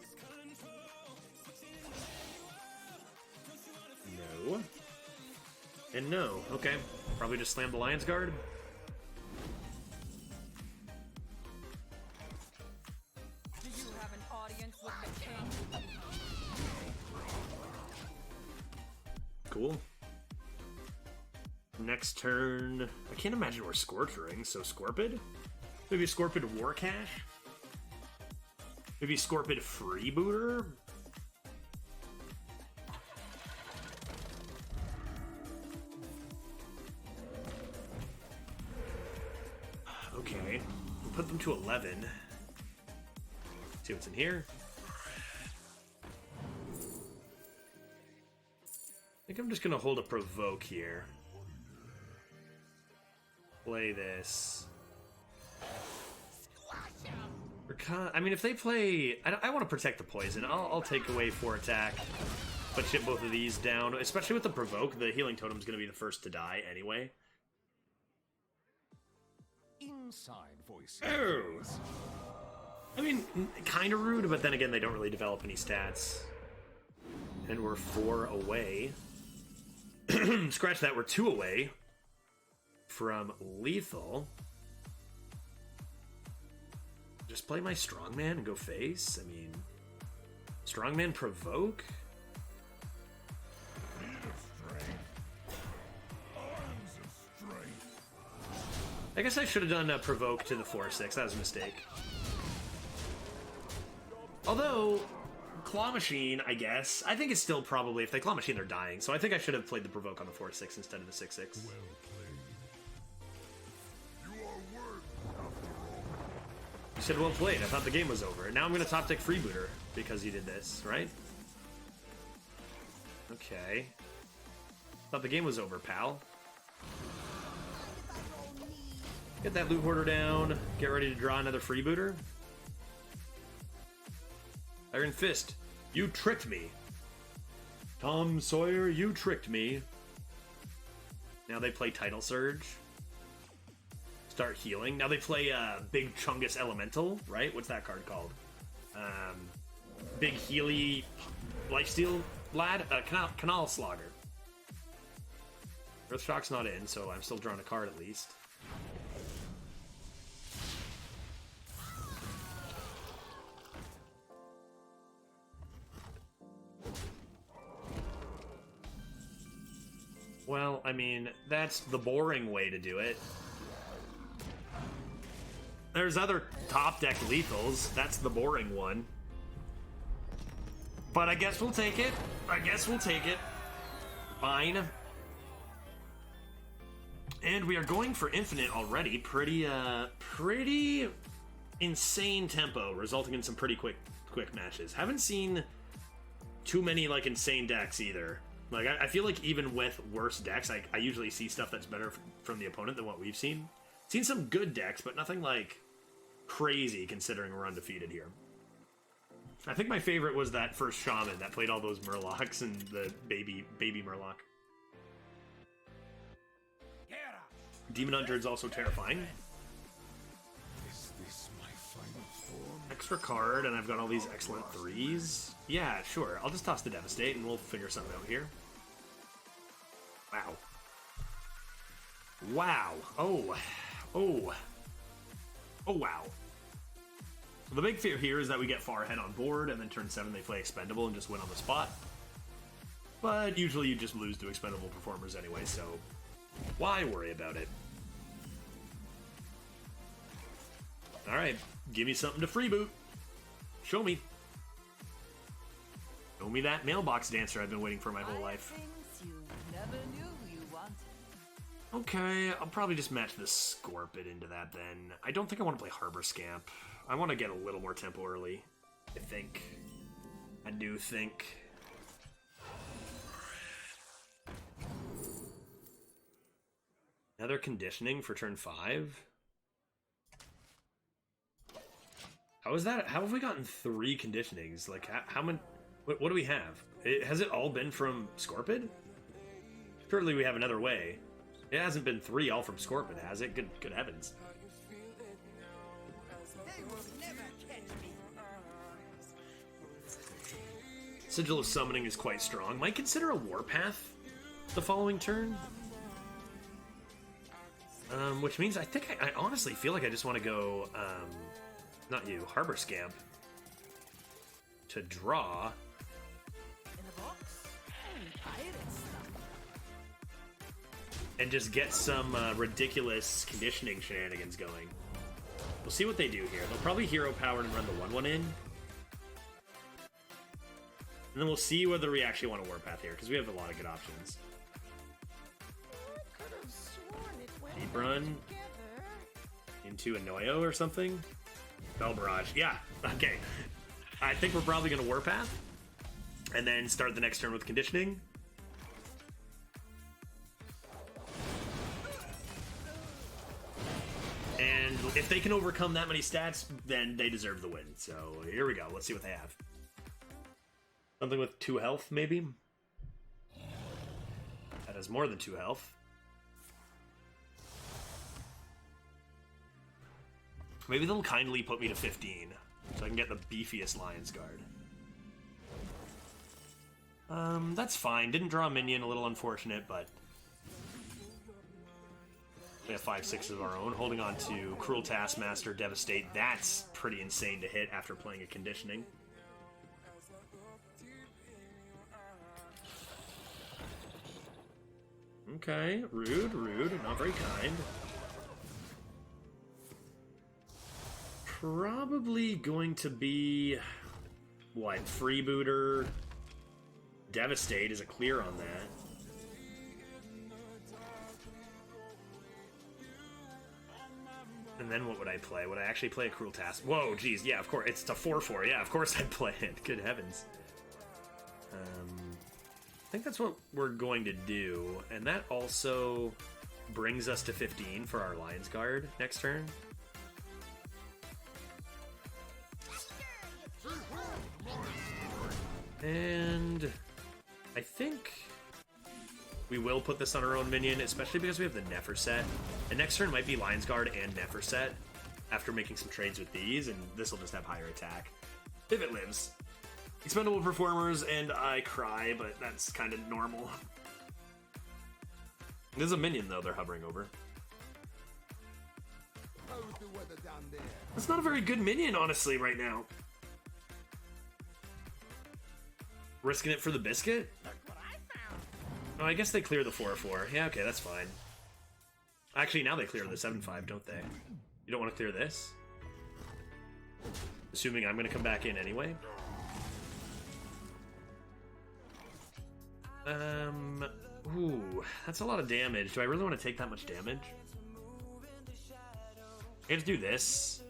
No. And no. Okay. Probably just slam the Lion's Guard. Do you have an audience with the king? Cool. Next turn, I can't imagine we're Scorchering, so Scorpid? Maybe Scorpid Warcash? Maybe Scorpid Freebooter? Okay, we'll put them to 11. See what's in here. I think I'm just gonna hold a Provoke here. Play this. I mean, if they play... I want to protect the poison. I'll take away 4 attack, but ship both of these down. Especially with the Provoke, the Healing Totem's going to be the first to die anyway. Inside voice. Oh! I mean, kind of rude, but then again, they don't really develop any stats. And we're 4 away. Scratch that, we're 2 away from lethal. Just play my Strongman and go face? I mean, Strongman Provoke? I guess I should have done a Provoke to the 4-6. That was a mistake. Although, Claw Machine, I guess. I think it's still probably, if they Claw Machine, they're dying. So I think I should have played the Provoke on the 4-6 instead of the 6-6. You said well played. I thought the game was over. Now I'm going to top deck Freebooter because you did this, right? Okay. Thought the game was over, pal. Get that Loot Hoarder down. Get ready to draw another Freebooter. Iron Fist, you tricked me. Tom Sawyer, you tricked me. Now they play Tidal Surge. Start healing. Now they play Big Chungus Elemental, right? What's that card called? Big Healy Lifesteal Lad? Canal Slogger. Earthshock's not in, so I'm still drawing a card at least. Well, I mean, that's the boring way to do it. There's other top deck lethals. That's the boring one. But I guess we'll take it. I guess we'll take it. Fine. And we are going for infinite already. Pretty insane tempo, resulting in some pretty quick quick matches. Haven't seen too many like insane decks either. Like I feel like even with worse decks, I usually see stuff that's better from the opponent than what we've seen. Seen some good decks, but nothing like crazy considering we're undefeated here. I think my favorite was that first Shaman that played all those Murlocs and the baby Murloc. Demon Hunter is also terrifying. Is this my final form? Extra card, and I've got all these excellent 3s. Yeah, sure. I'll just toss the Devastate, and we'll figure something out here. Wow. Wow. Oh. Oh. Oh, wow. The big fear here is that we get far ahead on board, and then turn 7 they play Expendable and just win on the spot. But usually you just lose to Expendable performers anyway, so why worry about it? Alright, give me something to freeboot. Show me. Show me that mailbox dancer I've been waiting for my whole life. Things you never knew you wanted. Okay, I'll probably just match the Scorpid into that then. I don't think I want to play Harbor Scamp. I want to get a little more tempo early, I think. I do think. Another conditioning for turn 5? How is that? How have we gotten 3 conditionings? Like, how many? What do we have? Has it all been from Scorpid? Surely we have another way. It hasn't been 3 all from Scorpid, has it? Good heavens. Sigil of Summoning is quite strong. Might consider a Warpath the following turn. Which means I think I honestly feel like I just want to go, not you, Harbor Scamp, to draw. In a box? Pirate stuff. And just get some ridiculous conditioning shenanigans going. We'll see what they do here. They'll probably Hero Power and run the 1/1 in. And then we'll see whether we actually want a Warpath here, because we have a lot of good options. Deep Run into a Noyo or something. Bell Barrage. Yeah, okay. I think we're probably going to Warpath. And then start the next turn with conditioning. And if they can overcome that many stats, then they deserve the win. So here we go. Let's see what they have. Something with 2 health, maybe? That has more than 2 health. Maybe they'll kindly put me to 15, so I can get the beefiest Lion's Guard. That's fine. Didn't draw a minion, a little unfortunate, but we have 5/6 of our own. Holding on to Cruel Taskmaster, Devastate. That's pretty insane to hit after playing a conditioning. Okay, rude, not very kind. Probably going to be, what, Freebooter, Devastate is a clear on that. And then what would I play? Would I actually play a Cruel Task? Whoa, geez, yeah, of course, it's a 4/4, yeah, of course I'd play it, good heavens. I think that's what we're going to do, and that also brings us to 15 for our Lion's Guard next turn. And I think we will put this on our own minion, especially because we have the Nefer set. And next turn might be Lion's Guard and Nefer set after making some trades with these, and this will just have higher attack. If it lives. Expendable performers, and I cry, but that's kind of normal. There's a minion, though, they're hovering over. That's not a very good minion, honestly, right now. Risking it for the biscuit? Oh, I guess they clear the 4/4. Yeah, okay, that's fine. Actually, now they clear the 7/5, don't they? You don't want to clear this? Assuming I'm going to come back in anyway. Ooh, that's a lot of damage. Do I really want to take that much damage? I just do this.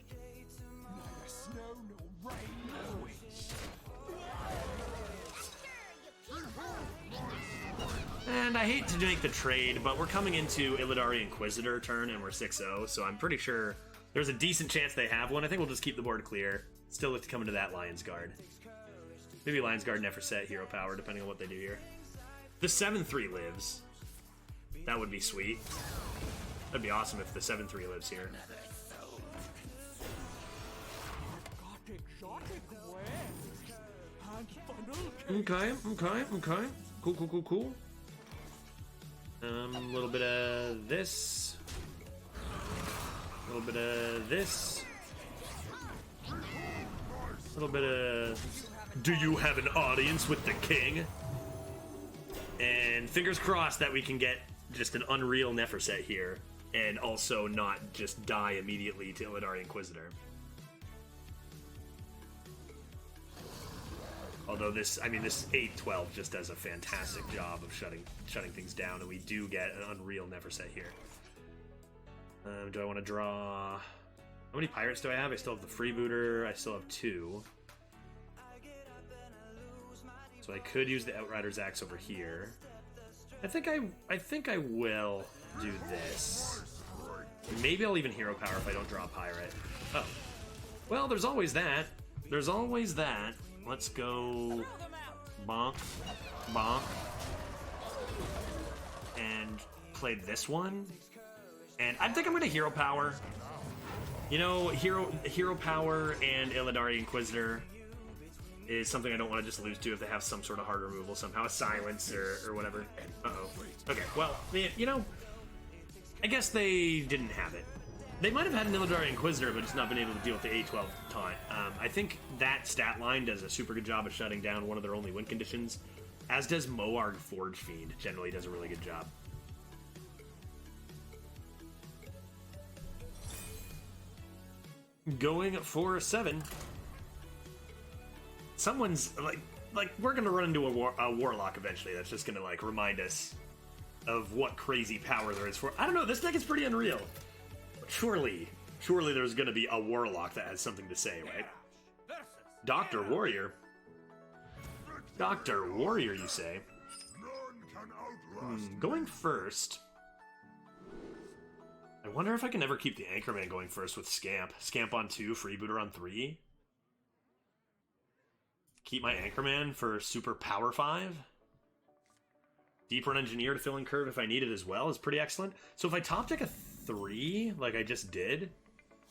And I hate to make the trade, but we're coming into Illidari Inquisitor turn, and we're 6-0, so I'm pretty sure there's a decent chance they have one. I think we'll just keep the board clear. Still look to come into that Lion's Guard. Maybe Lion's Guard never set hero power, depending on what they do here. The 7-3 lives. That would be sweet. That'd be awesome if the 7-3 lives here. Okay. Cool. A little bit of this. A little bit of this. A little bit of... Do you have an audience with the king? And fingers crossed that we can get just an unreal Neferset here, and also not just die immediately to Illidari Inquisitor. Although this 8-12 just does a fantastic job of shutting things down, and we do get an unreal Neferset here. Do I want to draw... How many pirates do I have? I still have the freebooter. I still have 2. So I could use the Outrider's Axe over here. I think I will do this. Maybe I'll even hero power if I don't draw a pirate. Oh. Well, there's always that. There's always that. Let's go bonk, bonk, and play this one. And I think I'm gonna hero power. You know, hero power and Illidari Inquisitor is something I don't want to just lose to if they have some sort of hard removal somehow, a silence or whatever. Uh-oh. Okay, well, you know, I guess they didn't have it. They might have had an Illidari Inquisitor, but just not been able to deal with the 8-12 taunt. I think that stat line does a super good job of shutting down one of their only win conditions, as does Moarg Forge Fiend. Generally does a really good job. Going for 7. Someone's like we're gonna run into a warlock eventually. That's just gonna like remind us of what crazy power there is for. I don't know. This deck is pretty unreal. Surely there's gonna be a warlock that has something to say, right? Dr. Warrior. Dr. Warrior, you say? Going first. I wonder if I can ever keep the Anchorman going first with Scamp. Scamp on 2, Freebooter on 3. Keep my Anchorman for Super Power 5. Deep Run Engineer to fill in curve if I need it as well is pretty excellent. So if I top deck a 3, like I just did,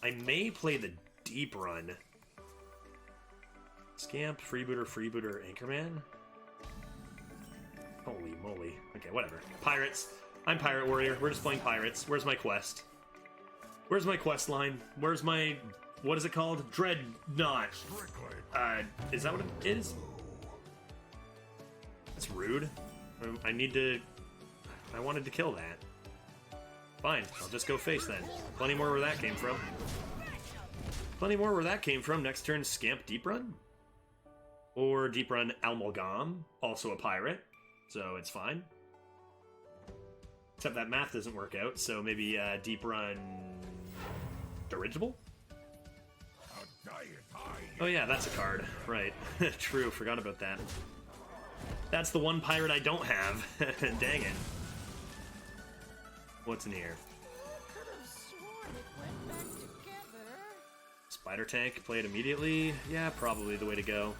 I may play the Deep Run. Scamp, Freebooter, Anchorman. Holy moly. Okay, whatever. Pirates. I'm Pirate Warrior. We're just playing pirates. Where's my quest? Where's my quest line? Where's my... What is it called? Dreadnought. Is that what it is? That's rude. I wanted to kill that. Fine, I'll just go face then. Plenty more where that came from. Next turn, Scamp Deep Run. Or Deep Run Amalgam, also a pirate. So it's fine. Except that math doesn't work out, so maybe Deep Run Dirigible? Oh yeah, that's a card. Right. True, forgot about that. That's the one pirate I don't have. Dang it. What's in here? Spider Tank, play it immediately. Yeah, probably the way to go.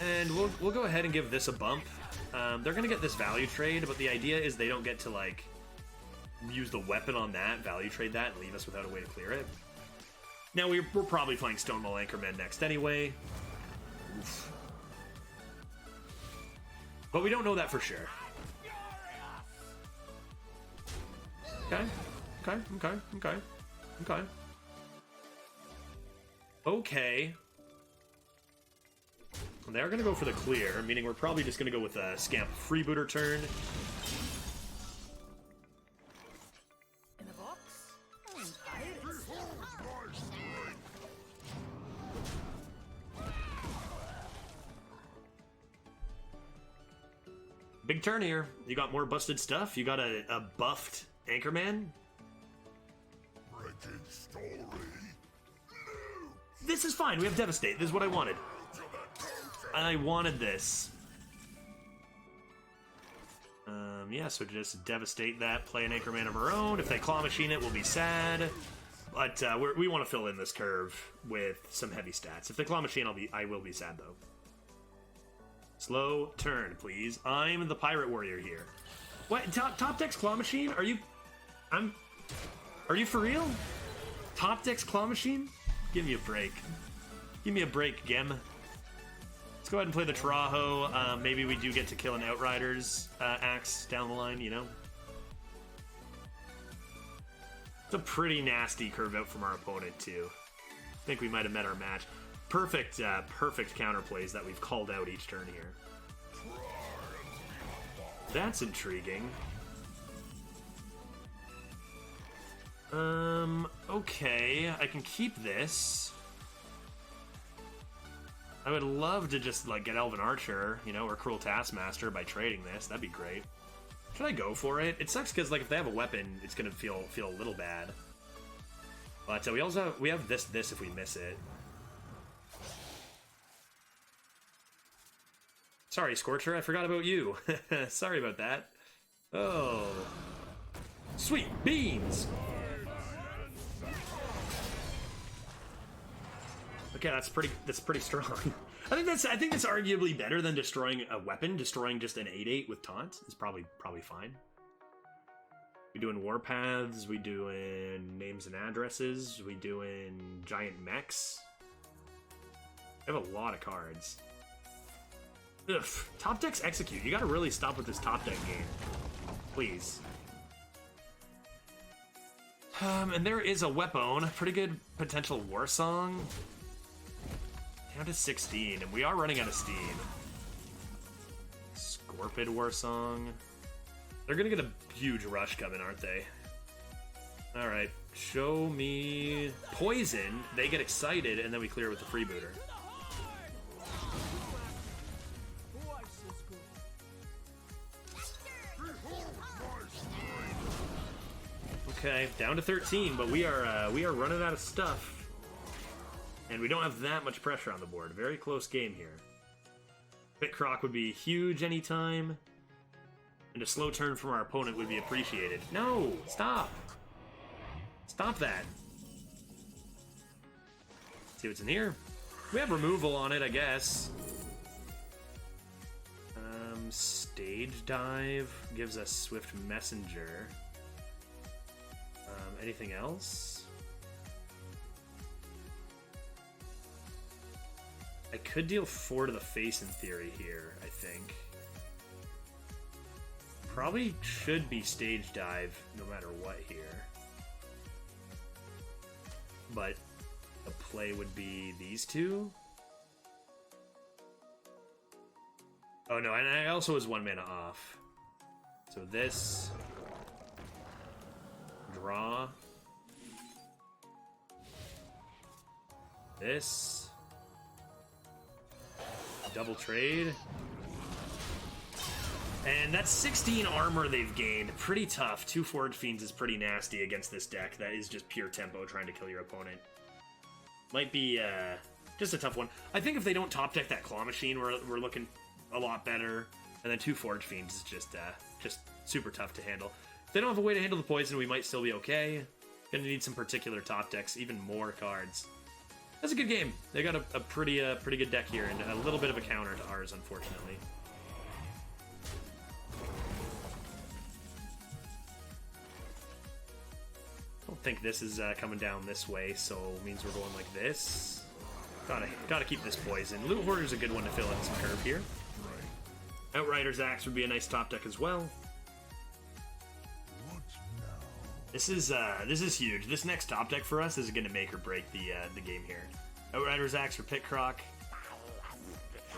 And we'll go ahead and give this a bump. They're gonna get this value trade, but the idea is they don't get to like use the weapon on that, value trade that, and leave us without a way to clear it. Now we're probably playing Stonewall Anchorman next anyway. Oof. But we don't know that for sure. Okay. They're gonna go for the clear, meaning we're probably just gonna go with a Scamp Freebooter turn. In the box? Big turn here. You got more busted stuff? You got a buffed Anchorman? This is fine. We have Devastate. This is what I wanted. I wanted this. Yeah, so just devastate that, play an Anchorman of our own. If they Claw Machine it, we'll be sad. But we want to fill in this curve with some heavy stats. If they Claw Machine, I will be sad, though. Slow turn, please. I'm the Pirate Warrior here. What? Top deck's Claw Machine? Are you for real? Top deck's Claw Machine? Give me a break. Give me a break, Gem. Let's go ahead and play the Taurajo. Maybe we do get to kill an Outriders axe down the line, you know? It's a pretty nasty curve out from our opponent, too. I think we might have met our match. Perfect counterplays that we've called out each turn here. That's intriguing. Okay, I can keep this. I would love to just, like, get Elven Archer, you know, or Cruel Taskmaster by trading this. That'd be great. Should I go for it? It sucks because, like, if they have a weapon, it's gonna feel a little bad. But we have this if we miss it. Sorry, Scorcher, I forgot about you. Sorry about that. Oh. Sweet beans! Okay, that's pretty strong. I think that's arguably better than destroying a weapon. Destroying just an 8/8 with taunt is probably fine. We doing warpaths, we doing names and addresses, we doing giant mechs. I have a lot of cards. Ugh, top decks execute. You gotta really stop with this top deck game. Please. And there is a weapon. Pretty good potential war song. Down to 16, and we are running out of steam. Scorpid war song. They're gonna get a huge rush coming, aren't they? Alright, show me poison. They get excited, and then we clear with the freebooter. Okay, down to 13, but we are running out of stuff. And we don't have that much pressure on the board. Very close game here. Pit Croc would be huge anytime. And a slow turn from our opponent would be appreciated. No! Stop! Stop that. See what's in here. We have removal on it, I guess. Stage Dive gives us Swift Messenger. Anything else? I could deal 4 to the face in theory here, I think. Probably should be Stage Dive no matter what here. But the play would be these two. Oh no, and I also was 1 mana off. So this. Draw. This. Double trade. And that's 16 armor they've gained. Pretty tough. 2 Forge Fiends is pretty nasty against this deck. That is just pure tempo trying to kill your opponent. Might be just a tough one. I think if they don't top deck that Claw Machine, we're looking a lot better. And then 2 Forge Fiends is just super tough to handle. If they don't have a way to handle the poison, we might still be okay. Gonna need some particular top decks, even more cards. That's a good game. They got a pretty good deck here, and a little bit of a counter to ours, unfortunately. I don't think this is coming down this way, so it means we're going like this. Gotta keep this poison. Loot Hoarder's a good one to fill in some curve here. Outrider's Axe would be a nice top deck as well. This is huge. This next top deck for us is going to make or break the game here. Outrider's Axe for Pit Croc.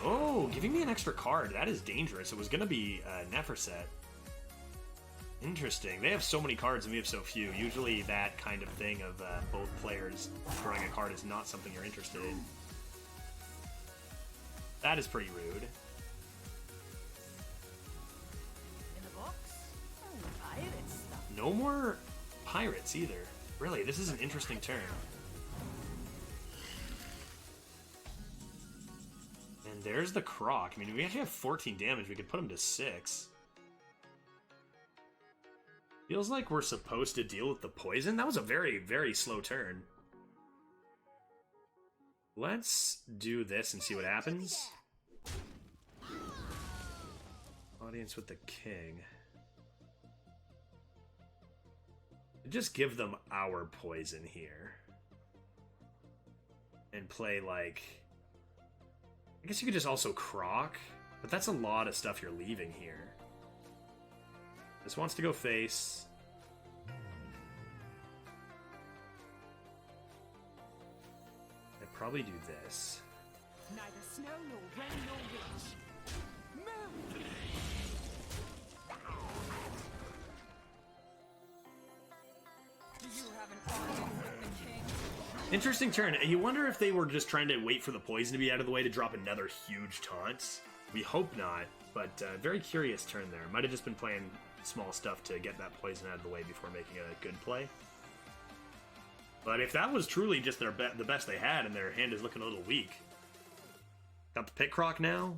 Oh, giving me an extra card. That is dangerous. It was going to be Neferset. Interesting. They have so many cards and we have so few. Usually that kind of thing of both players drawing a card is not something you're interested in. That is pretty rude. In the box? Pirate stuff. No more pirates either. Really, this is an interesting turn. And there's the Croc. I mean, we actually have 14 damage. We could put him to 6. Feels like we're supposed to deal with the poison. That was a very, very slow turn. Let's do this and see what happens. Audience with the king. Just give them our poison here. And play like... I guess you could just also croc, but that's a lot of stuff you're leaving here. This wants to go face. I'd probably do this. Neither snow nor rain nor witch. Move! Do you have an audience with the king? Interesting turn. You wonder if they were just trying to wait for the poison to be out of the way to drop another huge taunt. We hope not, but very curious turn there. Might have just been playing small stuff to get that poison out of the way before making a good play. But if that was truly just their the best they had and their hand is looking a little weak. Got the pit croc now.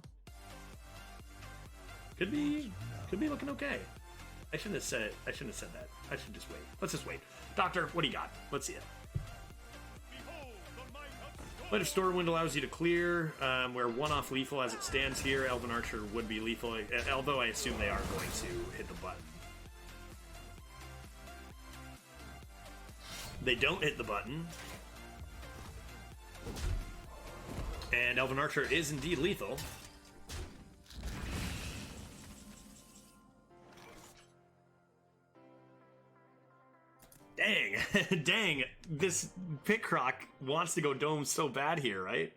Could be looking okay. I shouldn't have said that. I should just wait. Let's just wait. Doctor, what do you got? Let's see it. But if Stormwind allows you to clear, where one-off lethal as it stands here, Elven Archer would be lethal, although I assume they are going to hit the button. They don't hit the button. And Elven Archer is indeed lethal. Dang, dang, this pit croc wants to go dome so bad here, right?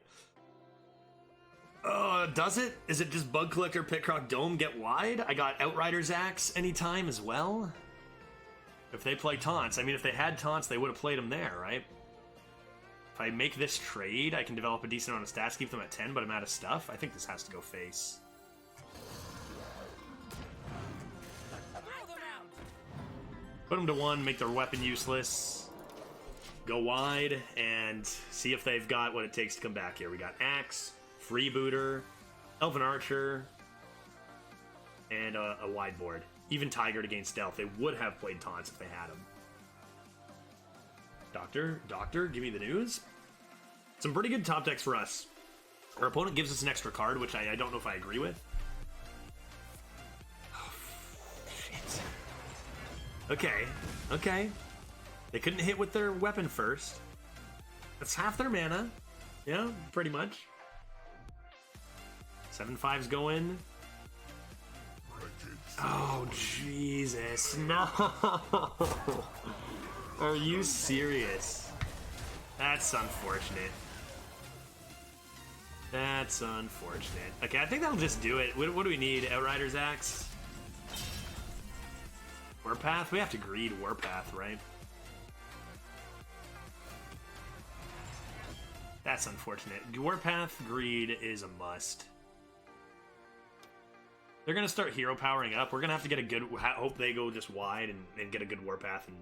Does it? Is it just bug collector, pit croc, dome, get wide? I got Outrider's Axe anytime as well. If they play taunts, I mean, if they had taunts, they would have played them there, right? If I make this trade, I can develop a decent amount of stats, keep them at 10, but I'm out of stuff. I think this has to go face. Put them to 1, make their weapon useless. Go wide, and see if they've got what it takes to come back here. We got Axe, Freebooter, Elven Archer, and a wide board. Even Tiger to gain stealth. They would have played taunts if they had them. Doctor, give me the news. Some pretty good top decks for us. Our opponent gives us an extra card, which I don't know if I agree with. Okay. They couldn't hit with their weapon first. That's half their mana. Yeah, pretty much. 7/5's going. Oh, Jesus. No! Are you serious? That's unfortunate. That's unfortunate. Okay, I think that'll just do it. What do we need? Outrider's Axe? Warpath? We have to greed Warpath, right? That's unfortunate. Warpath greed is a must. They're going to start hero powering up. We're going to have to get a good... Hope they go just wide and get a good Warpath. And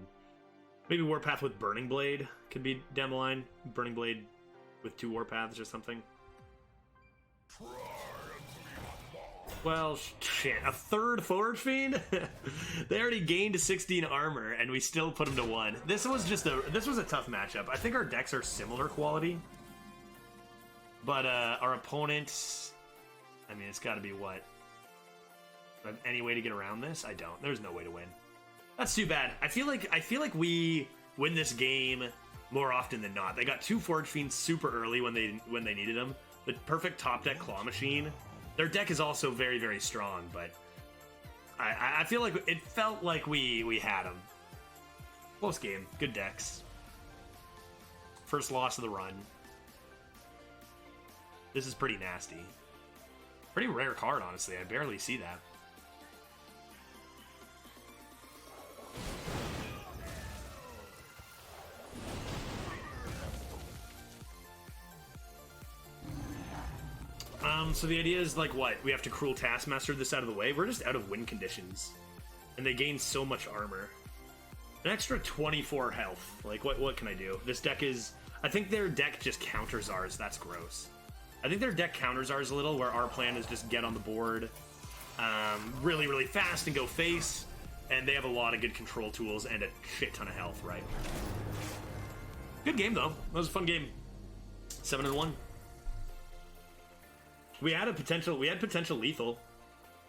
maybe Warpath with Burning Blade could be down the line. Burning Blade with 2 Warpaths or something. Well, shit. A third Forge Fiend? They already gained 16 armor, and we still put them to 1. This was a tough matchup. I think our decks are similar quality. But our opponent... I mean, it's got to be what? Any way to get around this? I don't. There's no way to win. That's too bad. I feel like we win this game more often than not. They got 2 Forge Fiends super early when they needed them. The perfect top deck Claw Machine. Their deck is also very, very strong, but I feel like it felt like we had them. Close game. Good decks. First loss of the run. This is pretty nasty. Pretty rare card, honestly. I barely see that. So the idea is, like, what? We have to Cruel Taskmaster this out of the way? We're just out of win conditions. And they gain so much armor. An extra 24 health. Like, what can I do? This deck is... I think their deck just counters ours. That's gross. I think their deck counters ours a little, where our plan is just get on the board really, really fast and go face. And they have a lot of good control tools and a shit ton of health, right? Good game, though. That was a fun game. 7-1. We had potential lethal.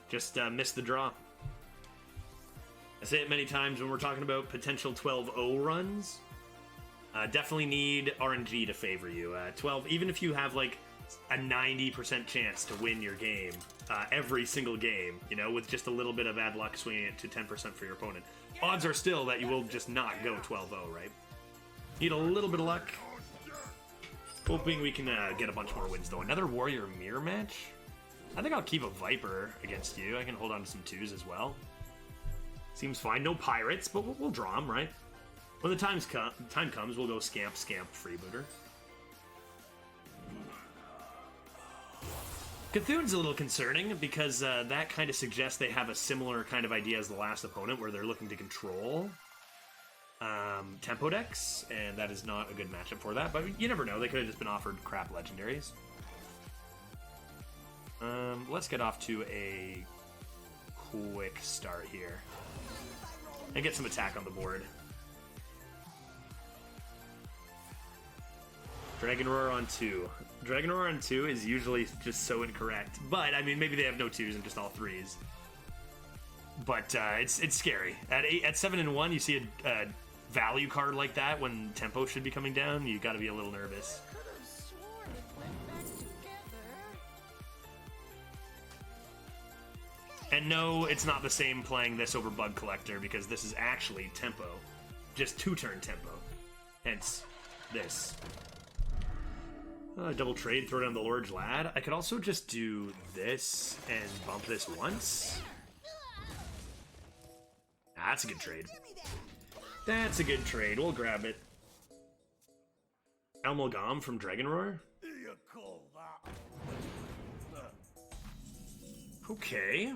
Just missed the draw. I say it many times when we're talking about potential 12-0 runs. Definitely need RNG to favor you. 12, even if you have like a 90% chance to win your game every single game, you know, with just a little bit of bad luck swinging it to 10% for your opponent, odds are still that you will just not go 12-0, right? Need a little bit of luck. Hoping we can get a bunch more wins, though. Another Warrior Mirror match? I think I'll keep a Viper against you. I can hold on to some 2s as well. Seems fine. No Pirates, but we'll draw them, right? When the time comes, we'll go Scamp, Freebooter. Cthulhu's a little concerning because that kind of suggests they have a similar kind of idea as the last opponent, where they're looking to control tempo decks, and that is not a good matchup for that. But you never know; they could have just been offered crap legendaries. Let's get off to a quick start here and get some attack on the board. Dragon Roar on 2. Dragon Roar on 2 is usually just so incorrect. But, I mean, maybe they have no 2s and just all 3s. But it's scary. At 7-1, you see a value card like that when tempo should be coming down, you gotta be a little nervous. Could have sworn it went back together. And no, it's not the same playing this over Bug Collector, because this is actually tempo. Just 2-turn tempo. Hence, this. Double trade, throw down the Lord's Lad. I could also just do this and bump this once. That's a good trade. That's a good trade. We'll grab it. Amalgam from Dragon Roar. Okay.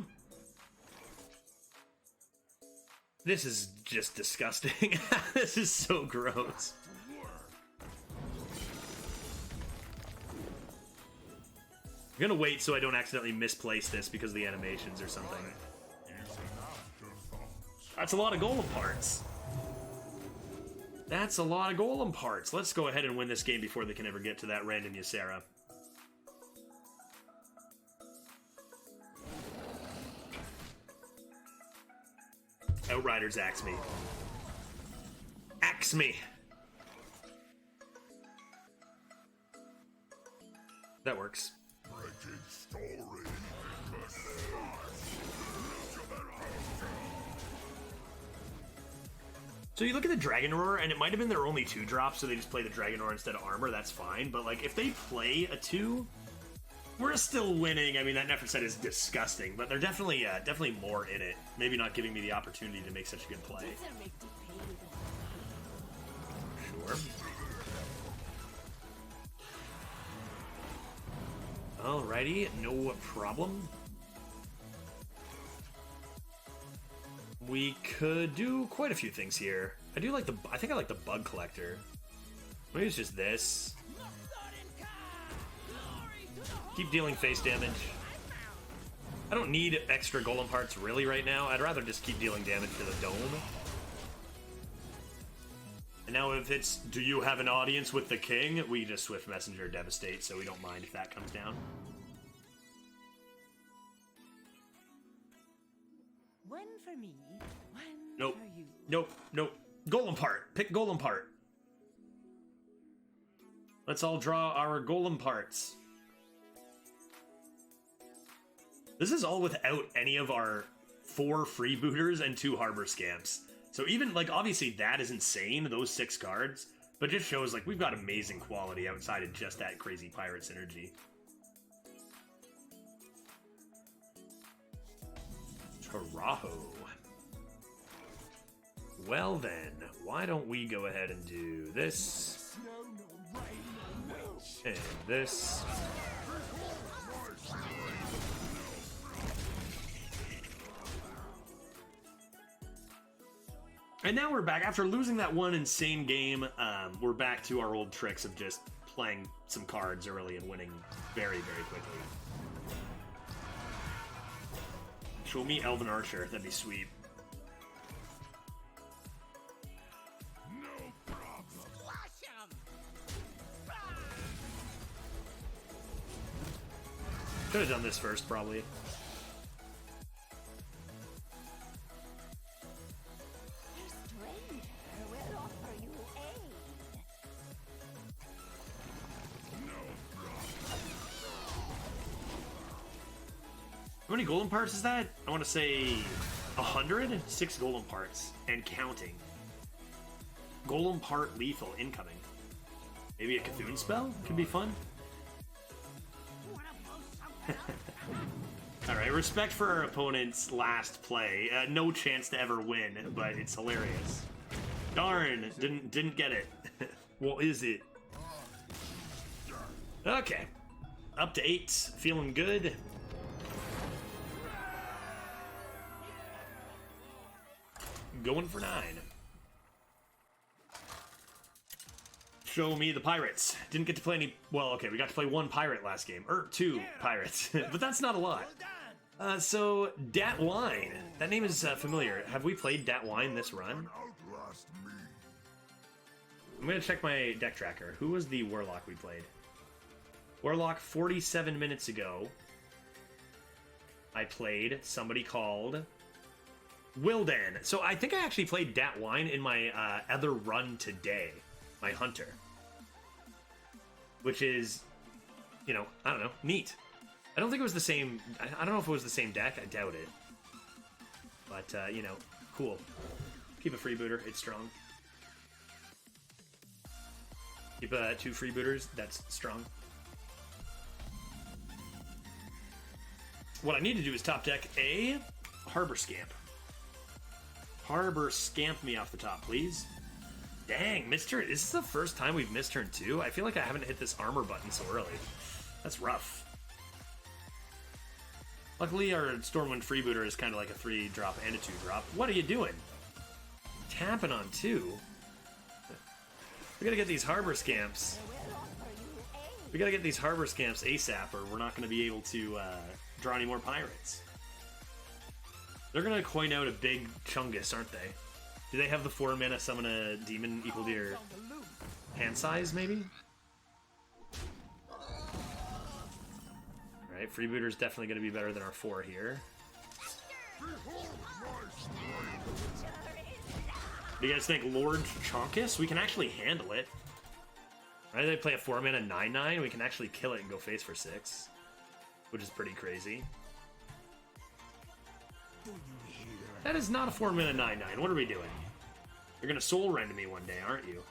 This is just disgusting. This is so gross. I'm gonna wait so I don't accidentally misplace this because of the animations or something. That's a lot of golem parts. That's a lot of golem parts. Let's go ahead and win this game before they can ever get to that random Ysera. Outriders axe me. Axe me! That works. So you look at the Dragon Roar, and it might have been their only 2-drop, so they just play the Dragon Roar instead of armor, that's fine. But, like, if they play a 2, we're still winning. I mean, that Nefer set is disgusting, but they're definitely more in it. Maybe not giving me the opportunity to make such a good play. Sure. Alrighty, no problem. We could do quite a few things here. I think I like the Bug Collector. Maybe it's just this. Keep dealing face damage. I don't need extra golem parts really right now. I'd rather just keep dealing damage to the dome. And now if it's, do you have an audience with the king? We just Swift Messenger Devastate, so we don't mind if that comes down. One for me, one Nope. for you. Nope. Golem part. Pick golem part. Let's all draw our golem parts. This is all without any of our 4 freebooters and 2 harbor scamps. So even, like, obviously that is insane, those 6 cards, but just shows, like, we've got amazing quality outside of just that crazy pirate synergy. Taraho. Well then, why don't we go ahead and do this, and this. And now we're back. After losing that one insane game, we're back to our old tricks of just playing some cards early and winning very, very quickly. Show me Elven Archer. That'd be sweet. Could have done this first, probably. Your stranger will offer you aid. How many golden parts is that? I want to say 100? 6 golden parts. And counting. Golem part lethal incoming. Maybe a Cthulhu spell? Could be fun. Alright, respect for our opponent's last play. No chance to ever win, but it's hilarious. Darn, didn't get it. What is it? Okay. Up to 8. Feeling good. Going for 9. Show me the pirates. Didn't get to play any... Well, okay, we got to play 1 pirate last game. Or 2 pirates. But that's not a lot. So, Dat Wine. That name is familiar. Have we played Dat Wine this run? I'm going to check my deck tracker. Who was the Warlock we played? Warlock 47 minutes ago. I played somebody called Wildan. So I think I actually played Dat Wine in my other run today. My Hunter. Which is, you know, I don't know, neat. I don't think it was the same, I don't know if it was the same deck, I doubt it. But, you know, cool. Keep a freebooter, it's strong. Keep 2 freebooters, that's strong. What I need to do is top deck a Harbor Scamp. Harbor Scamp me off the top, please. Dang, missed turn. Is this the first time we've missed turn 2? I feel like I haven't hit this armor button so early. That's rough. Luckily, our Stormwind freebooter is kind of like a 3-drop and a 2-drop. What are you doing? Tapping on 2? We gotta get these Harbor Scamps. We gotta get these Harbor Scamps ASAP, or we're not gonna be able to draw any more pirates. They're gonna coin out a big Chungus, aren't they? Do they have the 4 mana summon a demon equal to your hand size, maybe? Alright, freebooter's definitely going to be better than our 4 here. Do you guys think Lord Chonkus? We can actually handle it. Right, they play a 4 mana 9/9, we can actually kill it and go face for 6. Which is pretty crazy. That is not a 4 mana 9/9. What are we doing? You're gonna soul rend me one day, aren't you?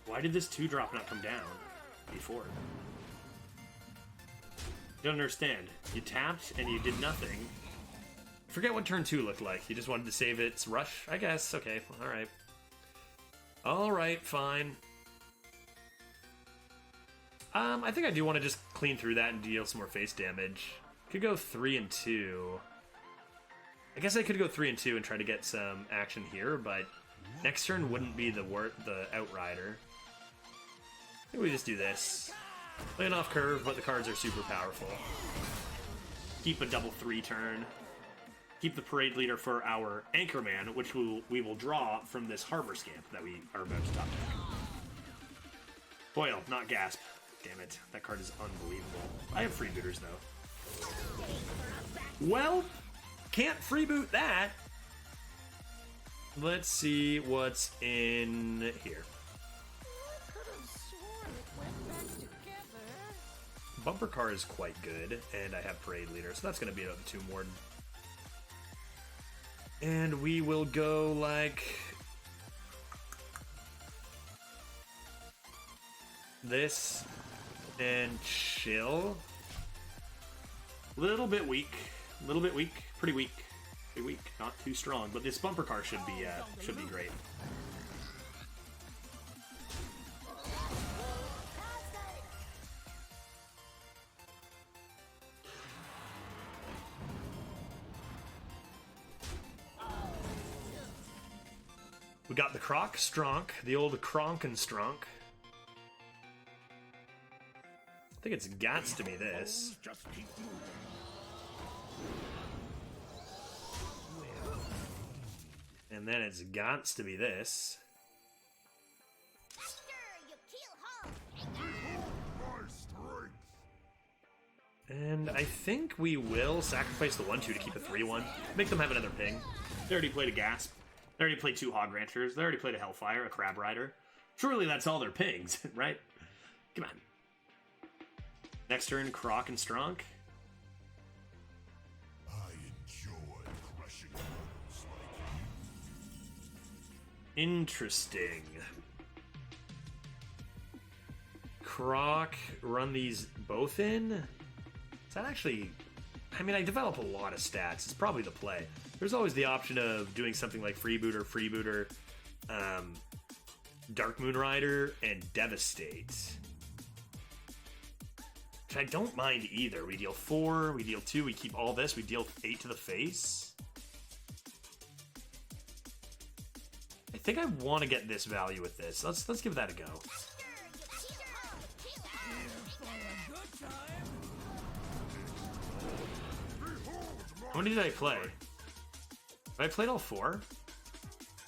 Why did this 2-drop not come down before? Don't understand. You tapped and you did nothing. I forget what turn 2 looked like. You just wanted to save its rush, I guess. Okay, alright. Alright, fine. I think I do want to just clean through that and deal some more face damage. Could go 3 and 2. I guess I could go 3 and 2 and try to get some action here, but next turn wouldn't be the outrider. I think we just do this. Play an off curve, but the cards are super powerful. Keep a double 3 turn. Keep the parade leader for our Anchorman, which we will draw from this Harbor Scamp that we are about to top deck. Boil, not gasp. Damn it, that card is unbelievable. I have freebooters though. Well, can't freeboot that. Let's see what's in here. Bumper car is quite good, and I have parade leader, so that's going to be another Tomb Warden. And we will go like this and chill. Little bit weak, pretty weak, not too strong. But this bumper car should be great. We got the Croc Stronk, the old Kronk and Stronk. I think it's gots to be this. And then it's gots to be this. Stir, you keelhauled. And I think we will sacrifice the 1-2 to keep a 3-1. Make them have another ping. They already played a Gasp. They already played 2 Hog Ranchers. They already played a Hellfire, a Crab Rider. Surely that's all their pings, right? Come on. Next turn, Croc and Stronk. I enjoy crushing others like Interesting. Croc, run these both in? Is that actually... I mean, I develop a lot of stats. It's probably the play. There's always the option of doing something like Freebooter, Dark Moon Rider, and Devastate. Which I don't mind either. We deal 4, we deal 2, we keep all this, we deal 8 to the face. I think I want to get this value with this. Let's give that a go. How many did I play? Have I played all 4?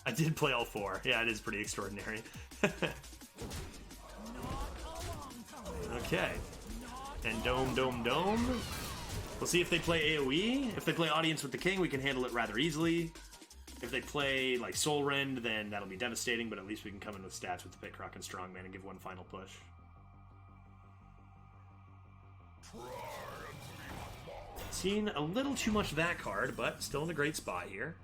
I did play all 4. Yeah, it is pretty extraordinary. Okay. And Dome. We'll see if they play AoE. If they play Audience with the King, we can handle it rather easily. If they play like Soul Rend, then that'll be devastating, but at least we can come in with stats with the Pit Croc and Strongman and give one final push. Seen a little too much of that card, but still in a great spot here.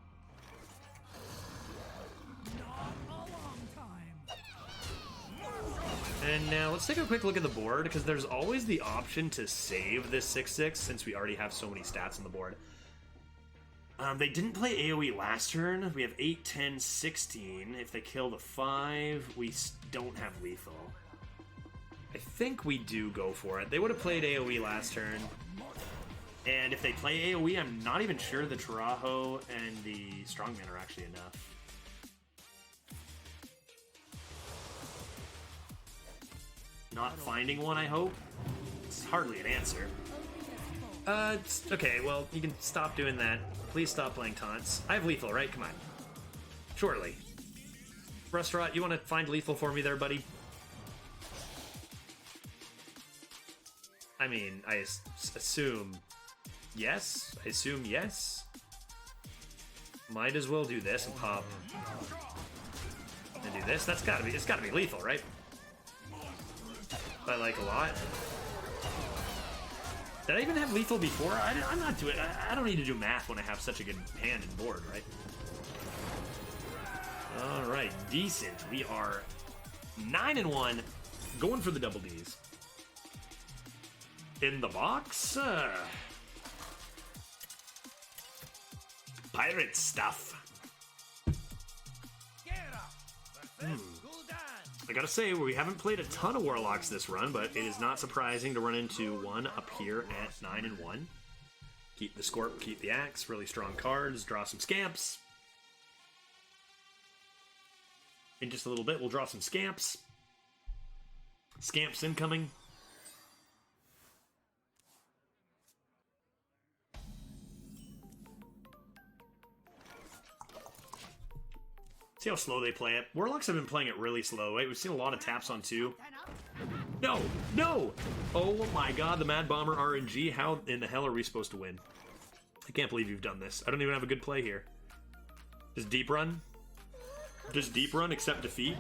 And now let's take a quick look at the board, because there's always the option to save this 6/6 since we already have so many stats on the board. They didn't play AoE last turn. We have 8, 10, 16. If they kill the 5, we don't have lethal. I think we do go for it. They would have played AoE last turn. And if they play AoE, I'm not even sure the Taraho and the Strongman are actually enough. Not finding one, I hope. It's hardly an answer. Okay, well, you can stop doing that. Please stop playing taunts. I have lethal, right? Come on. Surely. Restaurant, you want to find lethal for me there, buddy? I mean, I assume... Yes? I assume yes? Might as well do this and pop... And do this. It's gotta be lethal, right? I like a lot. Did I even have lethal before? I'm not doing... I don't need to do math when I have such a good hand and board, right? Alright, decent. We are 9-1, going for the double Ds. In the box? Pirate stuff. I gotta say, we haven't played a ton of Warlocks this run, but it is not surprising to run into one up here at 9-1. Keep the Scorp, keep the Axe, really strong cards, draw some Scamps. In just a little bit, we'll draw some Scamps. Scamps incoming. See how slow they play it. Warlocks have been playing it really slow. We've seen a lot of taps on 2. No! No! Oh my god, the Mad Bomber RNG. How in the hell are we supposed to win? I can't believe you've done this. I don't even have a good play here. Just deep run? Just deep run, accept defeat?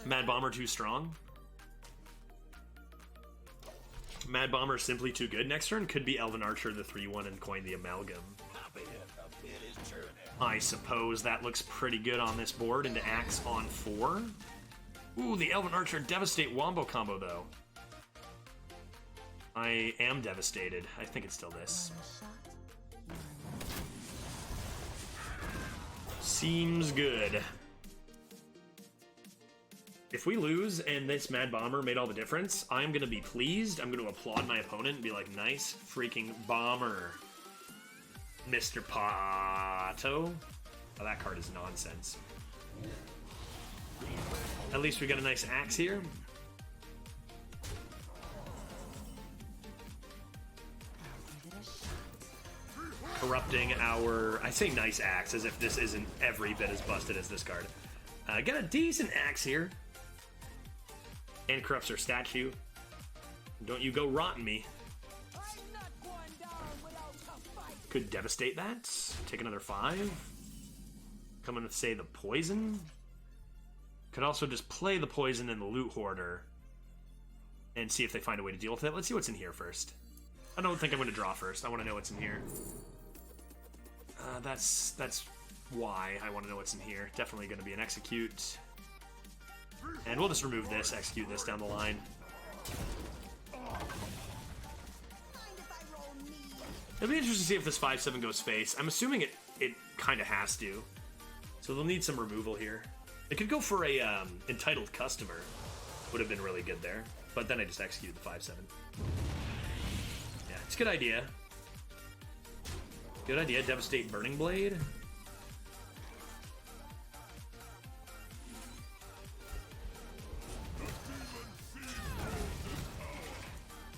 Mad Bomber too strong? Mad Bomber simply too good. Next turn could be Elven Archer, the 3/1, and coin the Amalgam. I suppose that looks pretty good on this board into Axe on 4. Ooh, the Elven Archer Devastate Wombo combo, though. I am devastated. I think it's still this. Seems good. If we lose and this Mad Bomber made all the difference, I'm going to be pleased. I'm going to applaud my opponent and be like, nice freaking bomber, Mr. Pato. Oh, that card is nonsense. At least we got a nice Axe here. Corrupting our... I say nice Axe as if this isn't every bit as busted as this card. Got a decent Axe here. And corrupts our statue. Don't you go rotting me. Could devastate that. Take another 5. Come in with, say, the poison. Could also just play the poison in the loot hoarder and see if they find a way to deal with it. Let's see what's in here first. I don't think I'm going to draw first. I want to know what's in here. That's why I want to know what's in here. Definitely going to be an execute. And we'll just remove this, execute this down the line. It'll be interesting to see if this 5/7 goes face. I'm assuming it kind of has to. So they'll need some removal here. It could go for a entitled customer. Would have been really good there. But then I just executed the 5/7. Yeah, it's a good idea. Good idea. Devastate Burning Blade.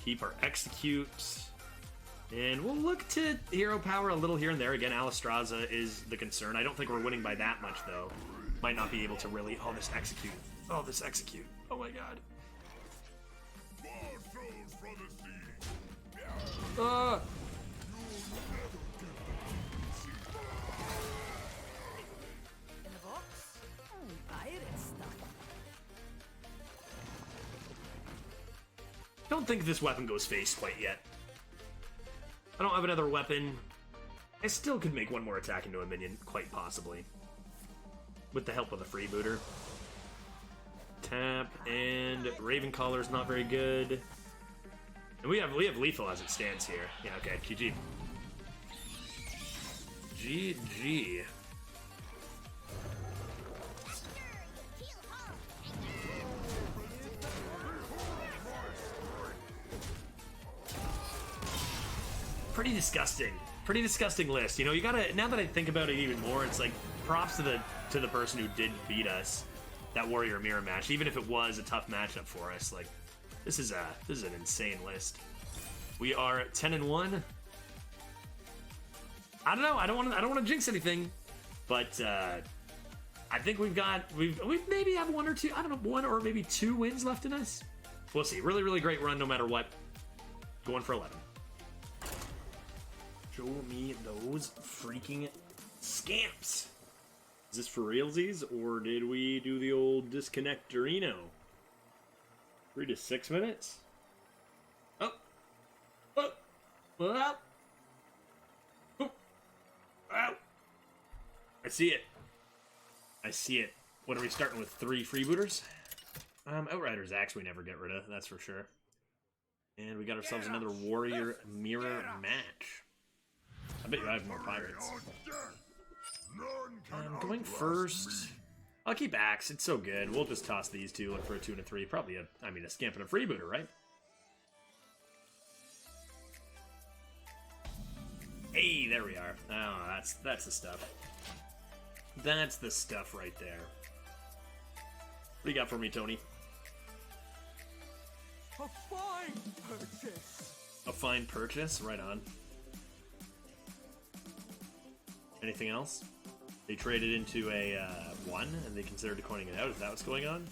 Keep our execute. And we'll look to hero power a little here and there. Again, Alistraza is the concern. I don't think we're winning by that much, though. Might not be able to really... Oh, this execute. Oh, this execute. Oh, my God. In the box? Pirate stuff. Don't think this weapon goes face quite yet. I don't have another weapon. I still could make one more attack into a minion, quite possibly. With the help of the freebooter. Tap, and Ravencollar's not very good. And we have lethal as it stands here. Yeah, okay, GG. GG. Pretty disgusting. Pretty disgusting list. You know, you gotta, now that I think about it even more, it's like props to the person who did beat us that Warrior Mirror match, even if it was a tough matchup for us. Like, this is an insane list. We are at 10-1. I don't know. I don't want to jinx anything, but I think we maybe have one or two. I don't know, one or maybe 2 wins left in us. We'll see. Really, really great run, no matter what. Going for 11. Show me those freaking scamps. Is this for realsies, or did we do the old disconnectorino? 3 to 6 minutes? Oh. Oh. Oh. Oh. Oh. I see it. I see it. What are we starting with? 3 freebooters? Outrider's Axe we never get rid of, that's for sure. And we got ourselves another Warrior Mirror match. I bet you I have more pirates. I'm going first. I'll keep Axe. It's so good. We'll just toss these two. Look for a 2 and a 3. Probably a scamp and a freebooter, right? Hey, there we are. Oh, that's the stuff. That's the stuff right there. What do you got for me, Tony? A fine purchase. A fine purchase? Right on. Anything else? They traded into a 1, and they considered coining it out. Is that what's going on? In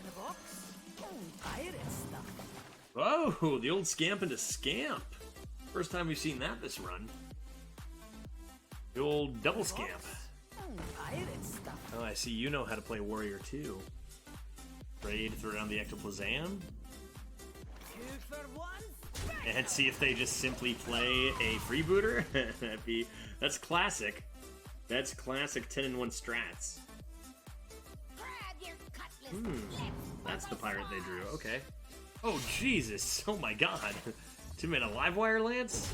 the box? Pirate stuff. Oh, the old scamp into scamp. First time we've seen that this run. The old double scamp. Pirate stuff. Oh, I see you know how to play Warrior too. Trade, throw down the Ectoplasm. 2 for 1. And see if they just simply play a freebooter. That's classic. That's classic 10-1 strats. That's the pirate they drew. Okay. Oh Jesus! Oh my God! 2-mana Livewire Lance.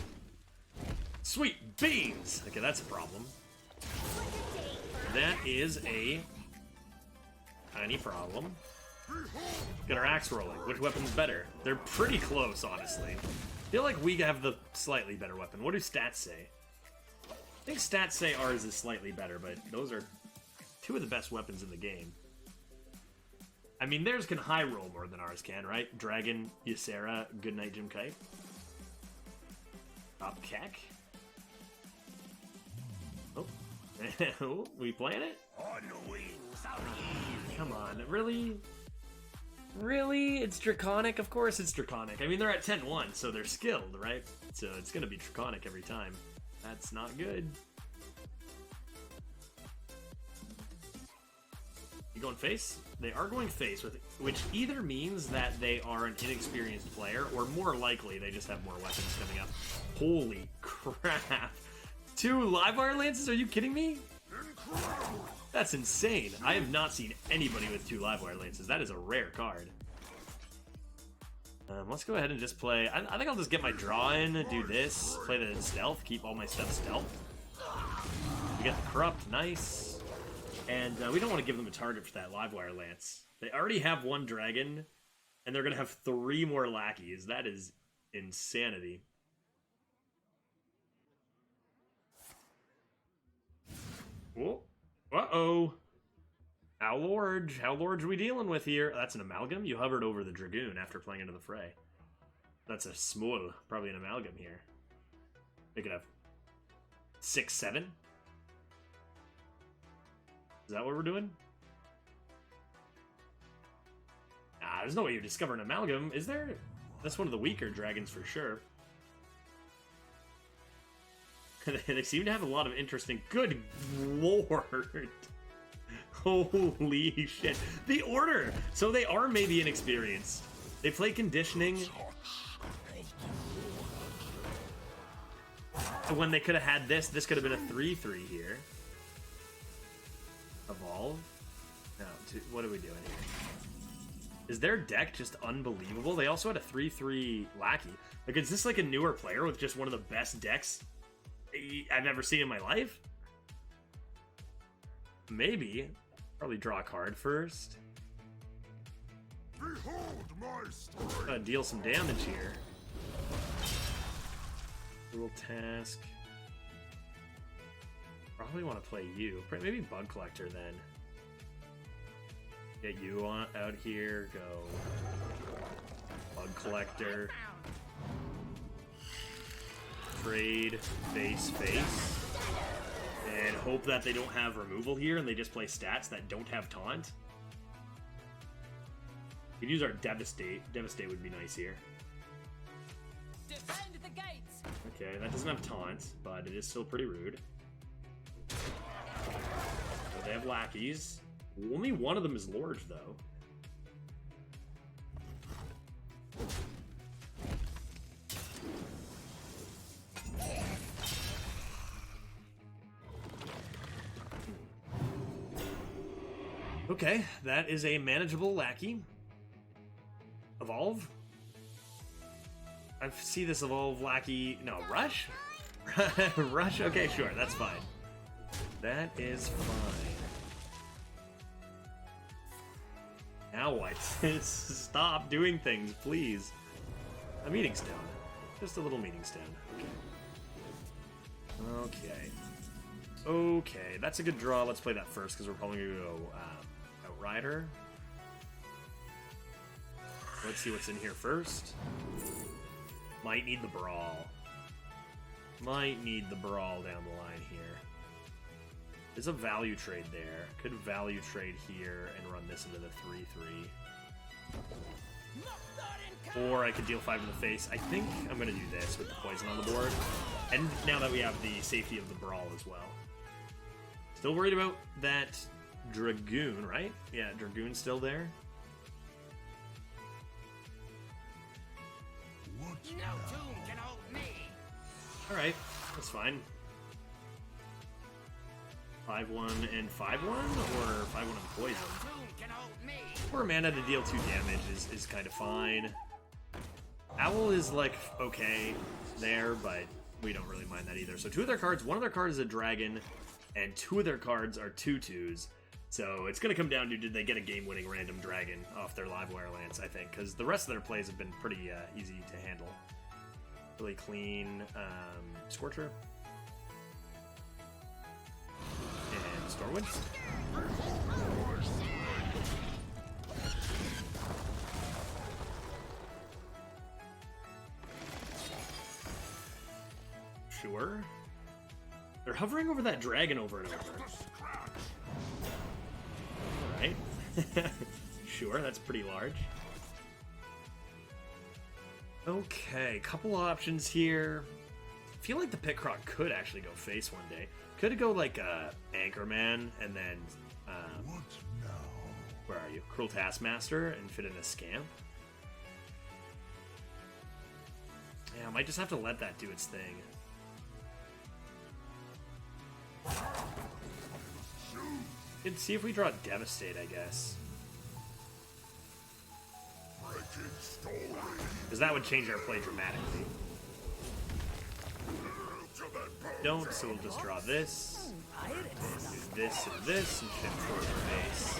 Sweet beans. Okay, that's a problem. That is a tiny problem. Get our axe rolling. Which weapon's better? They're pretty close, honestly. I feel like we have the slightly better weapon. What do stats say? I think stats say ours is slightly better, but those are 2 of the best weapons in the game. I mean, theirs can high roll more than ours can, right? Dragon, Ysera, Goodnight Jim Kite. Top Keck. Oh. Oh, we playing it? On the wings. Come on, really? Really? It's Draconic? Of course it's Draconic. I mean, they're at 10-1, so they're skilled, right? So it's gonna be Draconic every time. That's not good. You going face? They are going face, which either means that they are an inexperienced player, or more likely they just have more weapons coming up. Holy crap. 2 Livewire Lances? Are you kidding me? That's insane. I have not seen anybody with 2 Livewire Lances. That is a rare card. Let's go ahead and just play. I think I'll just get my draw in, do this, play the stealth, keep all my stuff stealth. We got the corrupt, nice. And we don't want to give them a target for that Livewire Lance. They already have 1 dragon, and they're going to have 3 more lackeys. That is insanity. Whoa. Uh-oh. How large are we dealing with here? That's an amalgam? You hovered over the dragoon after playing into the fray. That's a small, probably an amalgam here. They could have 6, 7. Is that what we're doing? There's no way you discover an amalgam, is there? That's one of the weaker dragons for sure. They seem to have a lot of interesting... Good lord! Holy shit. The order! So they are maybe inexperienced. They play conditioning. When they could have had this could have been a 3-3 here. Evolve? No, what are we doing here? Is their deck just unbelievable? They also had a 3-3 lackey. Like, is this like a newer player with just one of the best decks I've ever seen in my life? Maybe. Probably draw a card first. Behold my strength. Deal some damage here. Little task. Probably want to play you. Maybe Bug Collector then. Get you on out here. Go. Bug Collector. Trade. Face. And hope that they don't have removal here and they just play stats that don't have taunt. We could use our Devastate. Devastate would be nice here. Defend the gates. Okay, that doesn't have taunt, but it is still pretty rude. So they have lackeys. Only one of them is Lord, though. Okay, that is a manageable lackey. Evolve? I see this evolve lackey. No, Rush? Rush? Okay, sure, that's fine. That is fine. Now what? Stop doing things, please. A meeting stone. Just a little meeting stone. Okay. Okay, that's a good draw. Let's play that first because we're probably going to go Outrider. Let's see what's in here first. Might need the Brawl. Might need the Brawl down the line here. There's a value trade there. Could value trade here and run this into the 3-3. Or I could deal 5 in the face. I think I'm going to do this with the poison on the board. And now that we have the safety of the Brawl as well. Still worried about that Dragoon, right? Yeah, Dragoon's still there. What No tomb can hold me. Alright, that's fine. 5-1 and 5-1? Or 5-1 and poison? Tomb can hold me. 4 mana to deal 2 damage is kind of fine. Owl is like okay there, but we don't really mind that either. So 2 of their cards, 1 of their cards is a dragon, and 2 of their cards are 2/2s. So it's going to come down to, did they get a game-winning random dragon off their Livewire Lance, I think, because the rest of their plays have been pretty easy to handle. Really clean Scorcher. And Stormwind. Sure. They're hovering over that dragon over and over. Alright. Sure, that's pretty large. Okay, couple options here. feel like the Pitcroc could actually go face one day. Could it go like Anchorman and then What now? where are you? Cruel Taskmaster and fit in a Scamp? Yeah, I might just have to let that do its thing. Let's see if we draw Devastate, I guess. Wretched story. Because that would change our play dramatically. Don't, so we'll just draw this. Do this and this, and shift towards the base.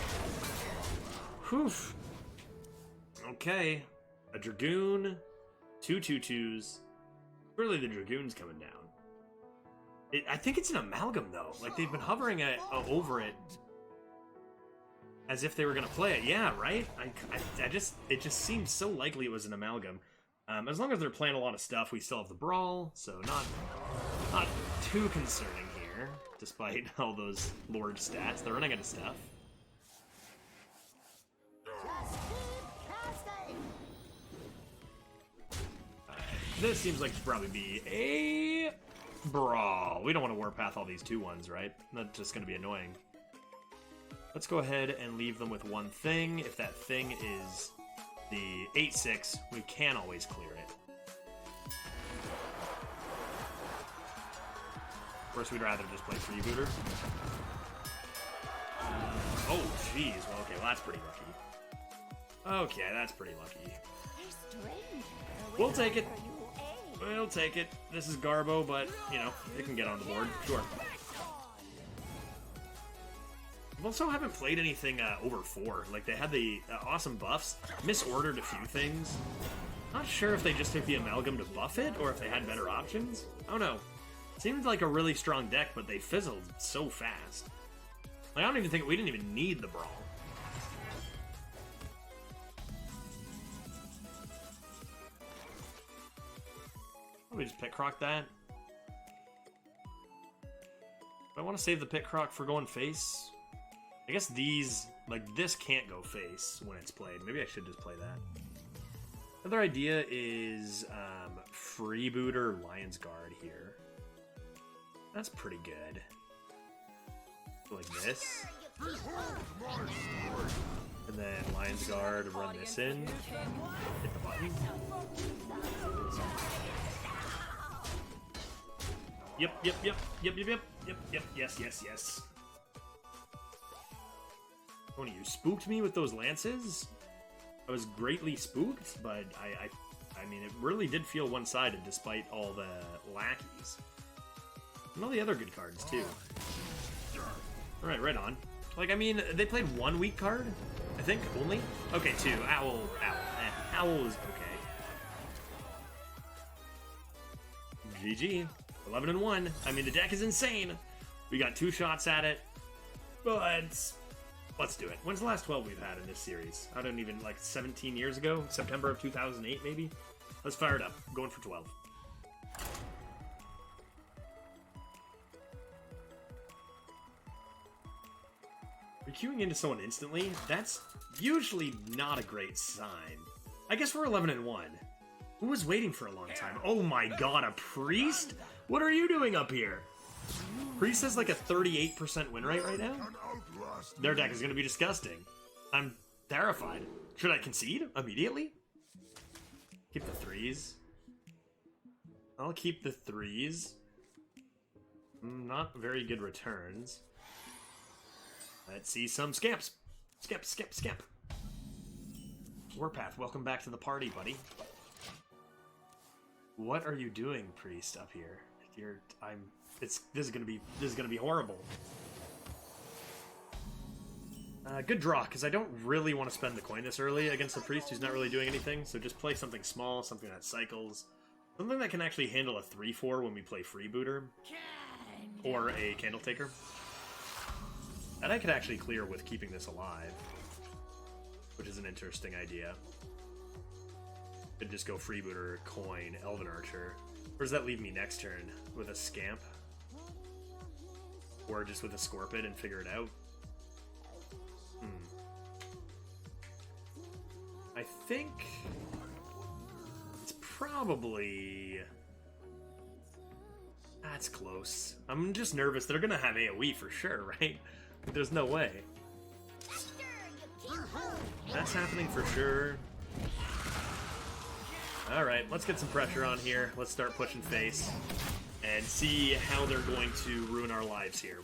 Whew. Okay. A Dragoon. 2 2/2s. Really, the Dragoon's coming down. I think it's an amalgam, though. Like, they've been hovering over it as if they were going to play it. Yeah, right? It just seems so likely it was an amalgam. As long as they're playing a lot of stuff, we still have the Brawl, so not too concerning here, despite all those Lord stats. They're running out of stuff. This seems like it'd probably be a Brawl. We don't want to Warpath all these 2/1s, right? That's just going to be annoying. Let's go ahead and leave them with one thing. If that thing is the 8/6, we can always clear it. Of course, we'd rather just play Freebooter. Oh, jeez. Well, okay, well, that's pretty lucky. Okay, that's pretty lucky. We'll take it. We'll take it. This is Garbo, but, you know, it can get on the board. Sure. We also haven't played anything over 4. Like, they had the awesome buffs. Misordered a few things. Not sure if they just took the Amalgam to buff it, or if they had better options. I don't know. Seemed like a really strong deck, but they fizzled so fast. Like, I don't even think... We didn't even need the Brawl. We just Pitcroc that. I want to save the Pitcroc for going face. I guess these, like this can't go face when it's played. Maybe I should just play that. Another idea is Freebooter Lion's Guard here. That's pretty good. Like this. And then Lion's Guard, run this in. Hit the button. Yep, yes. One of you spooked me with those lances. I was greatly spooked, but I mean, it really did feel one-sided despite all the lackeys. And all the other good cards, too. Alright, right on. Like, I mean, they played one weak card, I think, only? Okay, 2. Owl. Owl is okay. GG. 11-1. I mean, the deck is insane. We got 2 shots at it, but let's do it. When's the last 12 we've had in this series? I don't even, like, 17 years ago? September of 2008, maybe? Let's fire it up. I'm going for 12. We're queuing into someone instantly? That's usually not a great sign. I guess we're 11-1. Who was waiting for a long time? Oh my god, a priest? What are you doing up here? Priest has like a 38% win rate right now? Their deck is going to be disgusting. I'm terrified. Should I concede immediately? Keep the 3s. I'll keep the 3s. Not very good returns. Let's see some scamps. Scamp. Warpath, welcome back to the party, buddy. What are you doing, priest, up here? This is gonna be horrible. Good draw, because I don't really want to spend the coin this early against the priest who's not really doing anything, so just play something small, something that cycles. Something that can actually handle a 3/4 when we play Freebooter. Or a Candle Taker. And I could actually clear with keeping this alive. Which is an interesting idea. Could just go Freebooter, Coin, Elven Archer. Where does that leave me next turn? With a Scamp? Or just with a Scorpid and figure it out? I think it's probably That's close. I'm just nervous. They're gonna have AoE for sure, right? There's no way. That's happening for sure. Alright, let's get some pressure on here. Let's start pushing face. And see how they're going to ruin our lives here.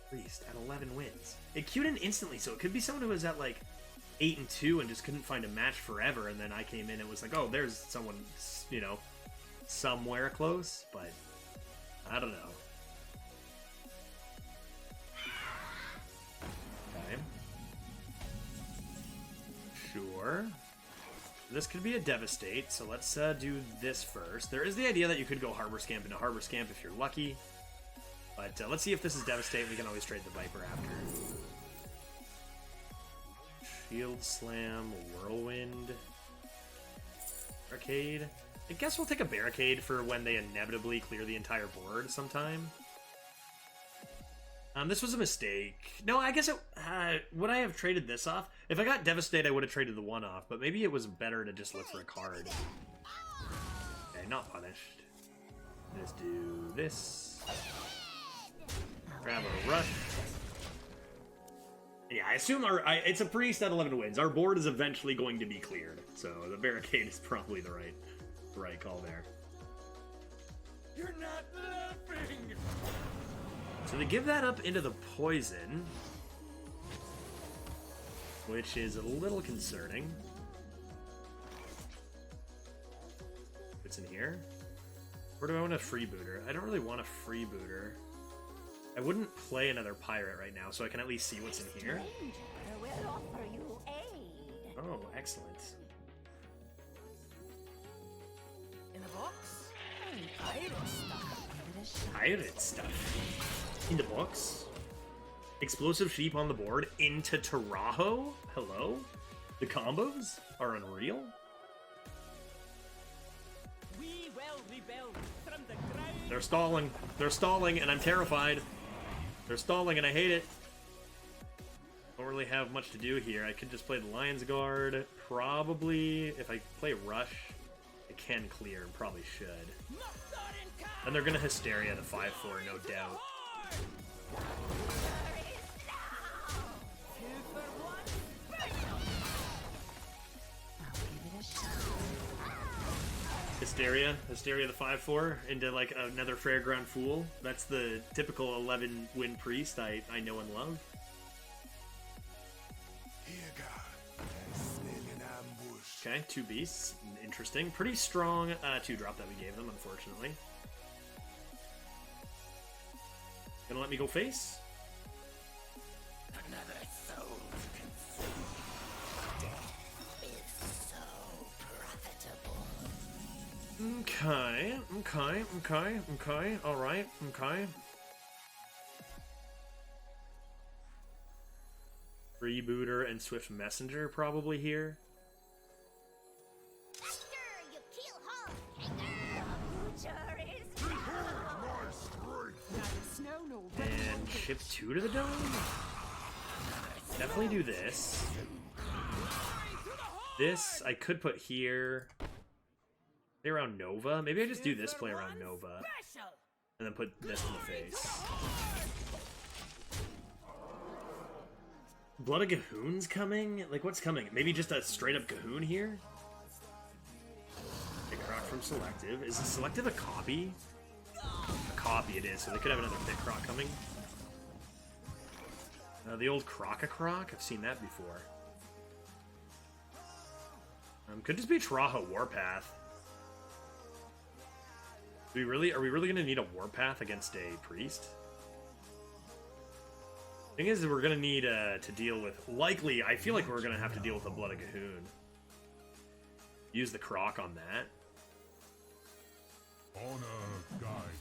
Priest at 11 wins. It queued in instantly, so it could be someone who was at like 8-2 and just couldn't find a match forever, and then I came in and was like, oh, there's someone, you know, somewhere close, but I don't know. Okay. Sure. This could be a Devastate, so let's do this first. There is the idea that you could go Harbor Scamp into Harbor Scamp if you're lucky. But let's see if this is Devastate. We can always trade the Viper after. Shield Slam, Whirlwind, Barricade. I guess we'll take a Barricade for when they inevitably clear the entire board sometime. This was a mistake. No, I guess would I have traded this off? If I got Devastate, I would have traded the one off, but maybe it was better to just look for a card. Okay, not punished. Let's do this. Grab a Rush. Yeah, I assume it's a Priest at 11 wins. Our board is eventually going to be cleared, so the Barricade is probably the right call there. You're not laughing! So they give that up into the Poison, which is a little concerning. What's in here? Where do I want a freebooter? I don't really want a freebooter. I wouldn't play another pirate right now, so I can at least see what's in here. Will offer you aid. Oh, excellent. In a box? Pirate stuff. Give it a shot. Pirate stuff. In the box. Explosive Sheep on the board into Tarajo? Hello? The combos are unreal. We will rebuild from the ground. They're stalling. They're stalling, and I'm terrified. They're stalling, and I hate it. Don't really have much to do here. I could just play the Lion's Guard. Probably, if I play Rush, I can clear, and probably should. And they're gonna Hysteria the 5-4, no doubt. Hysteria the 5-4 into like another Fairground Fool. That's the typical 11 win Priest I know and love. Okay, 2 beasts. Interesting. Pretty strong 2-drop that we gave them, unfortunately. Gonna let me go face? Another soul consumed. Death is so profitable. Okay. Alright, okay. Freebooter and Swift Messenger probably here. You keelhauled, canker. Future is Neither snow nor rain nor And wind. ship 2 to the dome? Definitely do this. This I could put here. Play around Nova. Maybe I just do this play around Nova. Special. And then put this in the face. Blood of Gahoon's coming? Like, what's coming? Maybe just a straight up Gahoon here? Pick Croc from Selective. Is the Selective a copy? A copy it is, so they could have another Pick Croc coming. The old Croc-a-Croc? I've seen that before. Could just be Traha Warpath. Are we really going to need a Warpath against a Priest? Thing is, we're going to need to deal with... Likely, I feel like we're going to have to deal with a Blood of Gahoon. Use the Croc on that. Honor guide.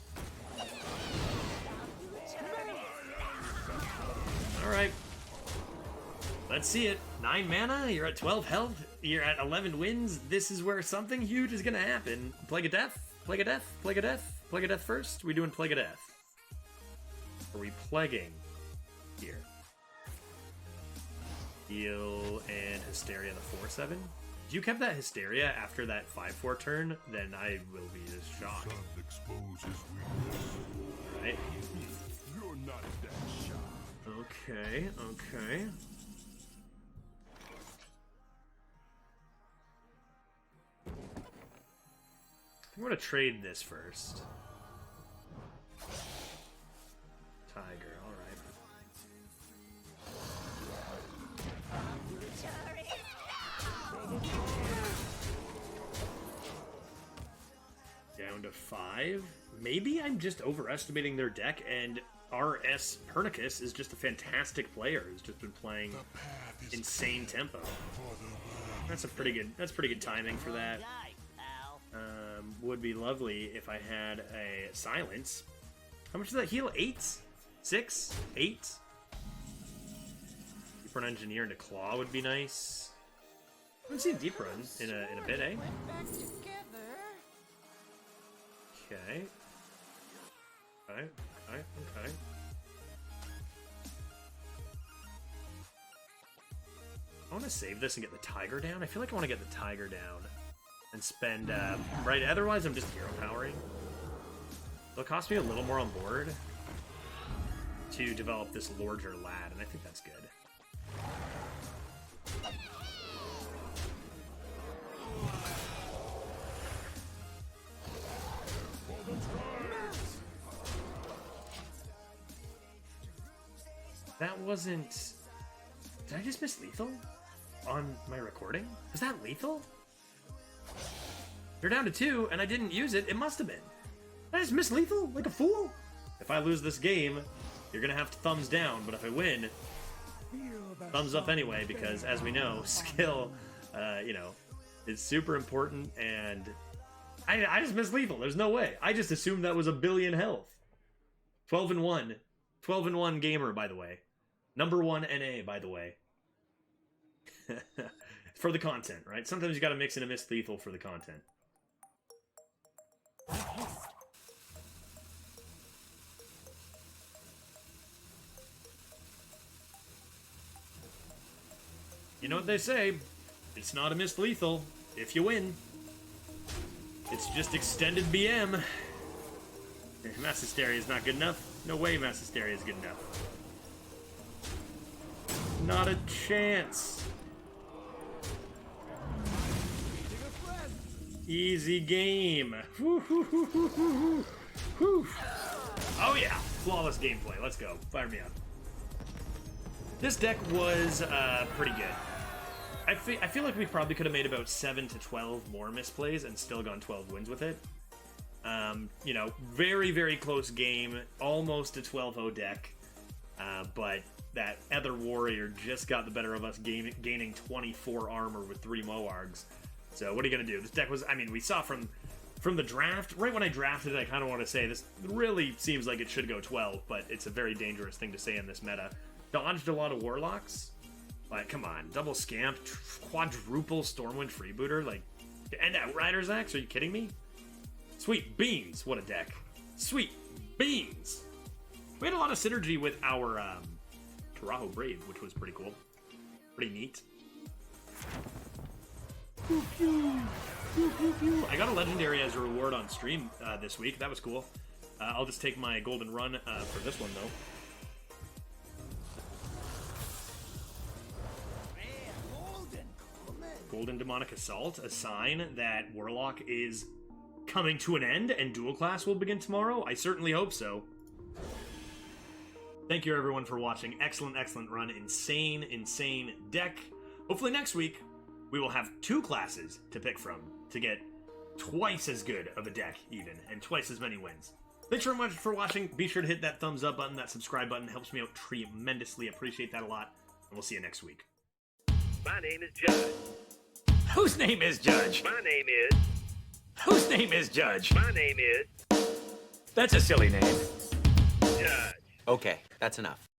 Alright. Let's see it. 9 mana, you're at 12 health, you're at 11 wins. This is where something huge is going to happen. Plague of Death? Plague of Death? Plague of Death? Plague of Death first? We doing Plague of Death? Are we plaguing here? Heal and Hysteria the 4-7? If you kept that Hysteria after that 5-4 turn, then I will be just shocked. Sun exposes weakness. Right? You're not that shy. Okay, okay. I'm gonna trade this first. Tiger, alright. Down to 5. Maybe I'm just overestimating their deck, and RS Pernicus is just a fantastic player who's just been playing insane tempo. That's pretty good timing for that. Would be lovely if I had a silence. How much does that heal? 8? 6? 8? Deep Run Engineer into Claw would be nice. I haven't seen Deep Run in a bit, eh? Okay. Okay. I want to save this and get the Tiger down. I feel like I want to get the Tiger down and spend, right, otherwise I'm just hero powering. It'll cost me a little more on board to develop this larger lad, and I think that's good. That wasn't... Did I just miss lethal on my recording? Was that lethal? You're down to 2, and I didn't use it. It must have been. Did I just miss lethal like a fool? If I lose this game, you're gonna have to thumbs down, but if I win, thumbs up anyway, because as we know, skill, you know, is super important, and I just missed lethal. There's no way. I just assumed that was a billion health. 12-1. 12-1 gamer, by the way. Number 1 NA, by the way. For the content, right? Sometimes you gotta mix in a miss lethal for the content. You know what they say? It's not a miss lethal if you win. It's just extended BM. Mass Hysteria is not good enough. No way Mass Hysteria is good enough. Not a chance. Easy game. Oh yeah, flawless gameplay. Let's go. Fire me up. This deck was pretty good. I feel like we probably could have made about 7 to 12 more misplays and still gone 12 wins with it. You know, very, very close game. Almost a 12-0 deck. But that Ether Warrior just got the better of us, gaining 24 armor with 3 Moargs. So what are you going to do? This deck was, I mean, we saw from the draft, right when I drafted it, I kind of want to say this really seems like it should go 12, but it's a very dangerous thing to say in this meta. Dodged a lot of Warlocks. Like, come on. Double Scamp, quadruple Stormwind Freebooter, like, and Outriders Axe? Are you kidding me? Sweet beans. What a deck. Sweet beans. We had a lot of synergy with our Taraho Brave, which was pretty cool. Pretty neat. Pew, pew. Pew, pew, pew. I got a legendary as a reward on stream this week. That was cool. I'll just take my golden run for this one, though. Golden Demonic Assault, a sign that Warlock is coming to an end and Dual Class will begin tomorrow? I certainly hope so. Thank you everyone for watching. Excellent, excellent run. Insane, insane deck. Hopefully next week we will have 2 classes to pick from to get twice as good of a deck even, and twice as many wins. Thanks very much for watching. Be sure to hit that thumbs up button, that subscribe button. It helps me out tremendously. Appreciate that a lot. And we'll see you next week. My name is Judge. Whose name is Judge? My name is. Whose name is Judge? My name is. That's a silly name. Judge. Okay, that's enough.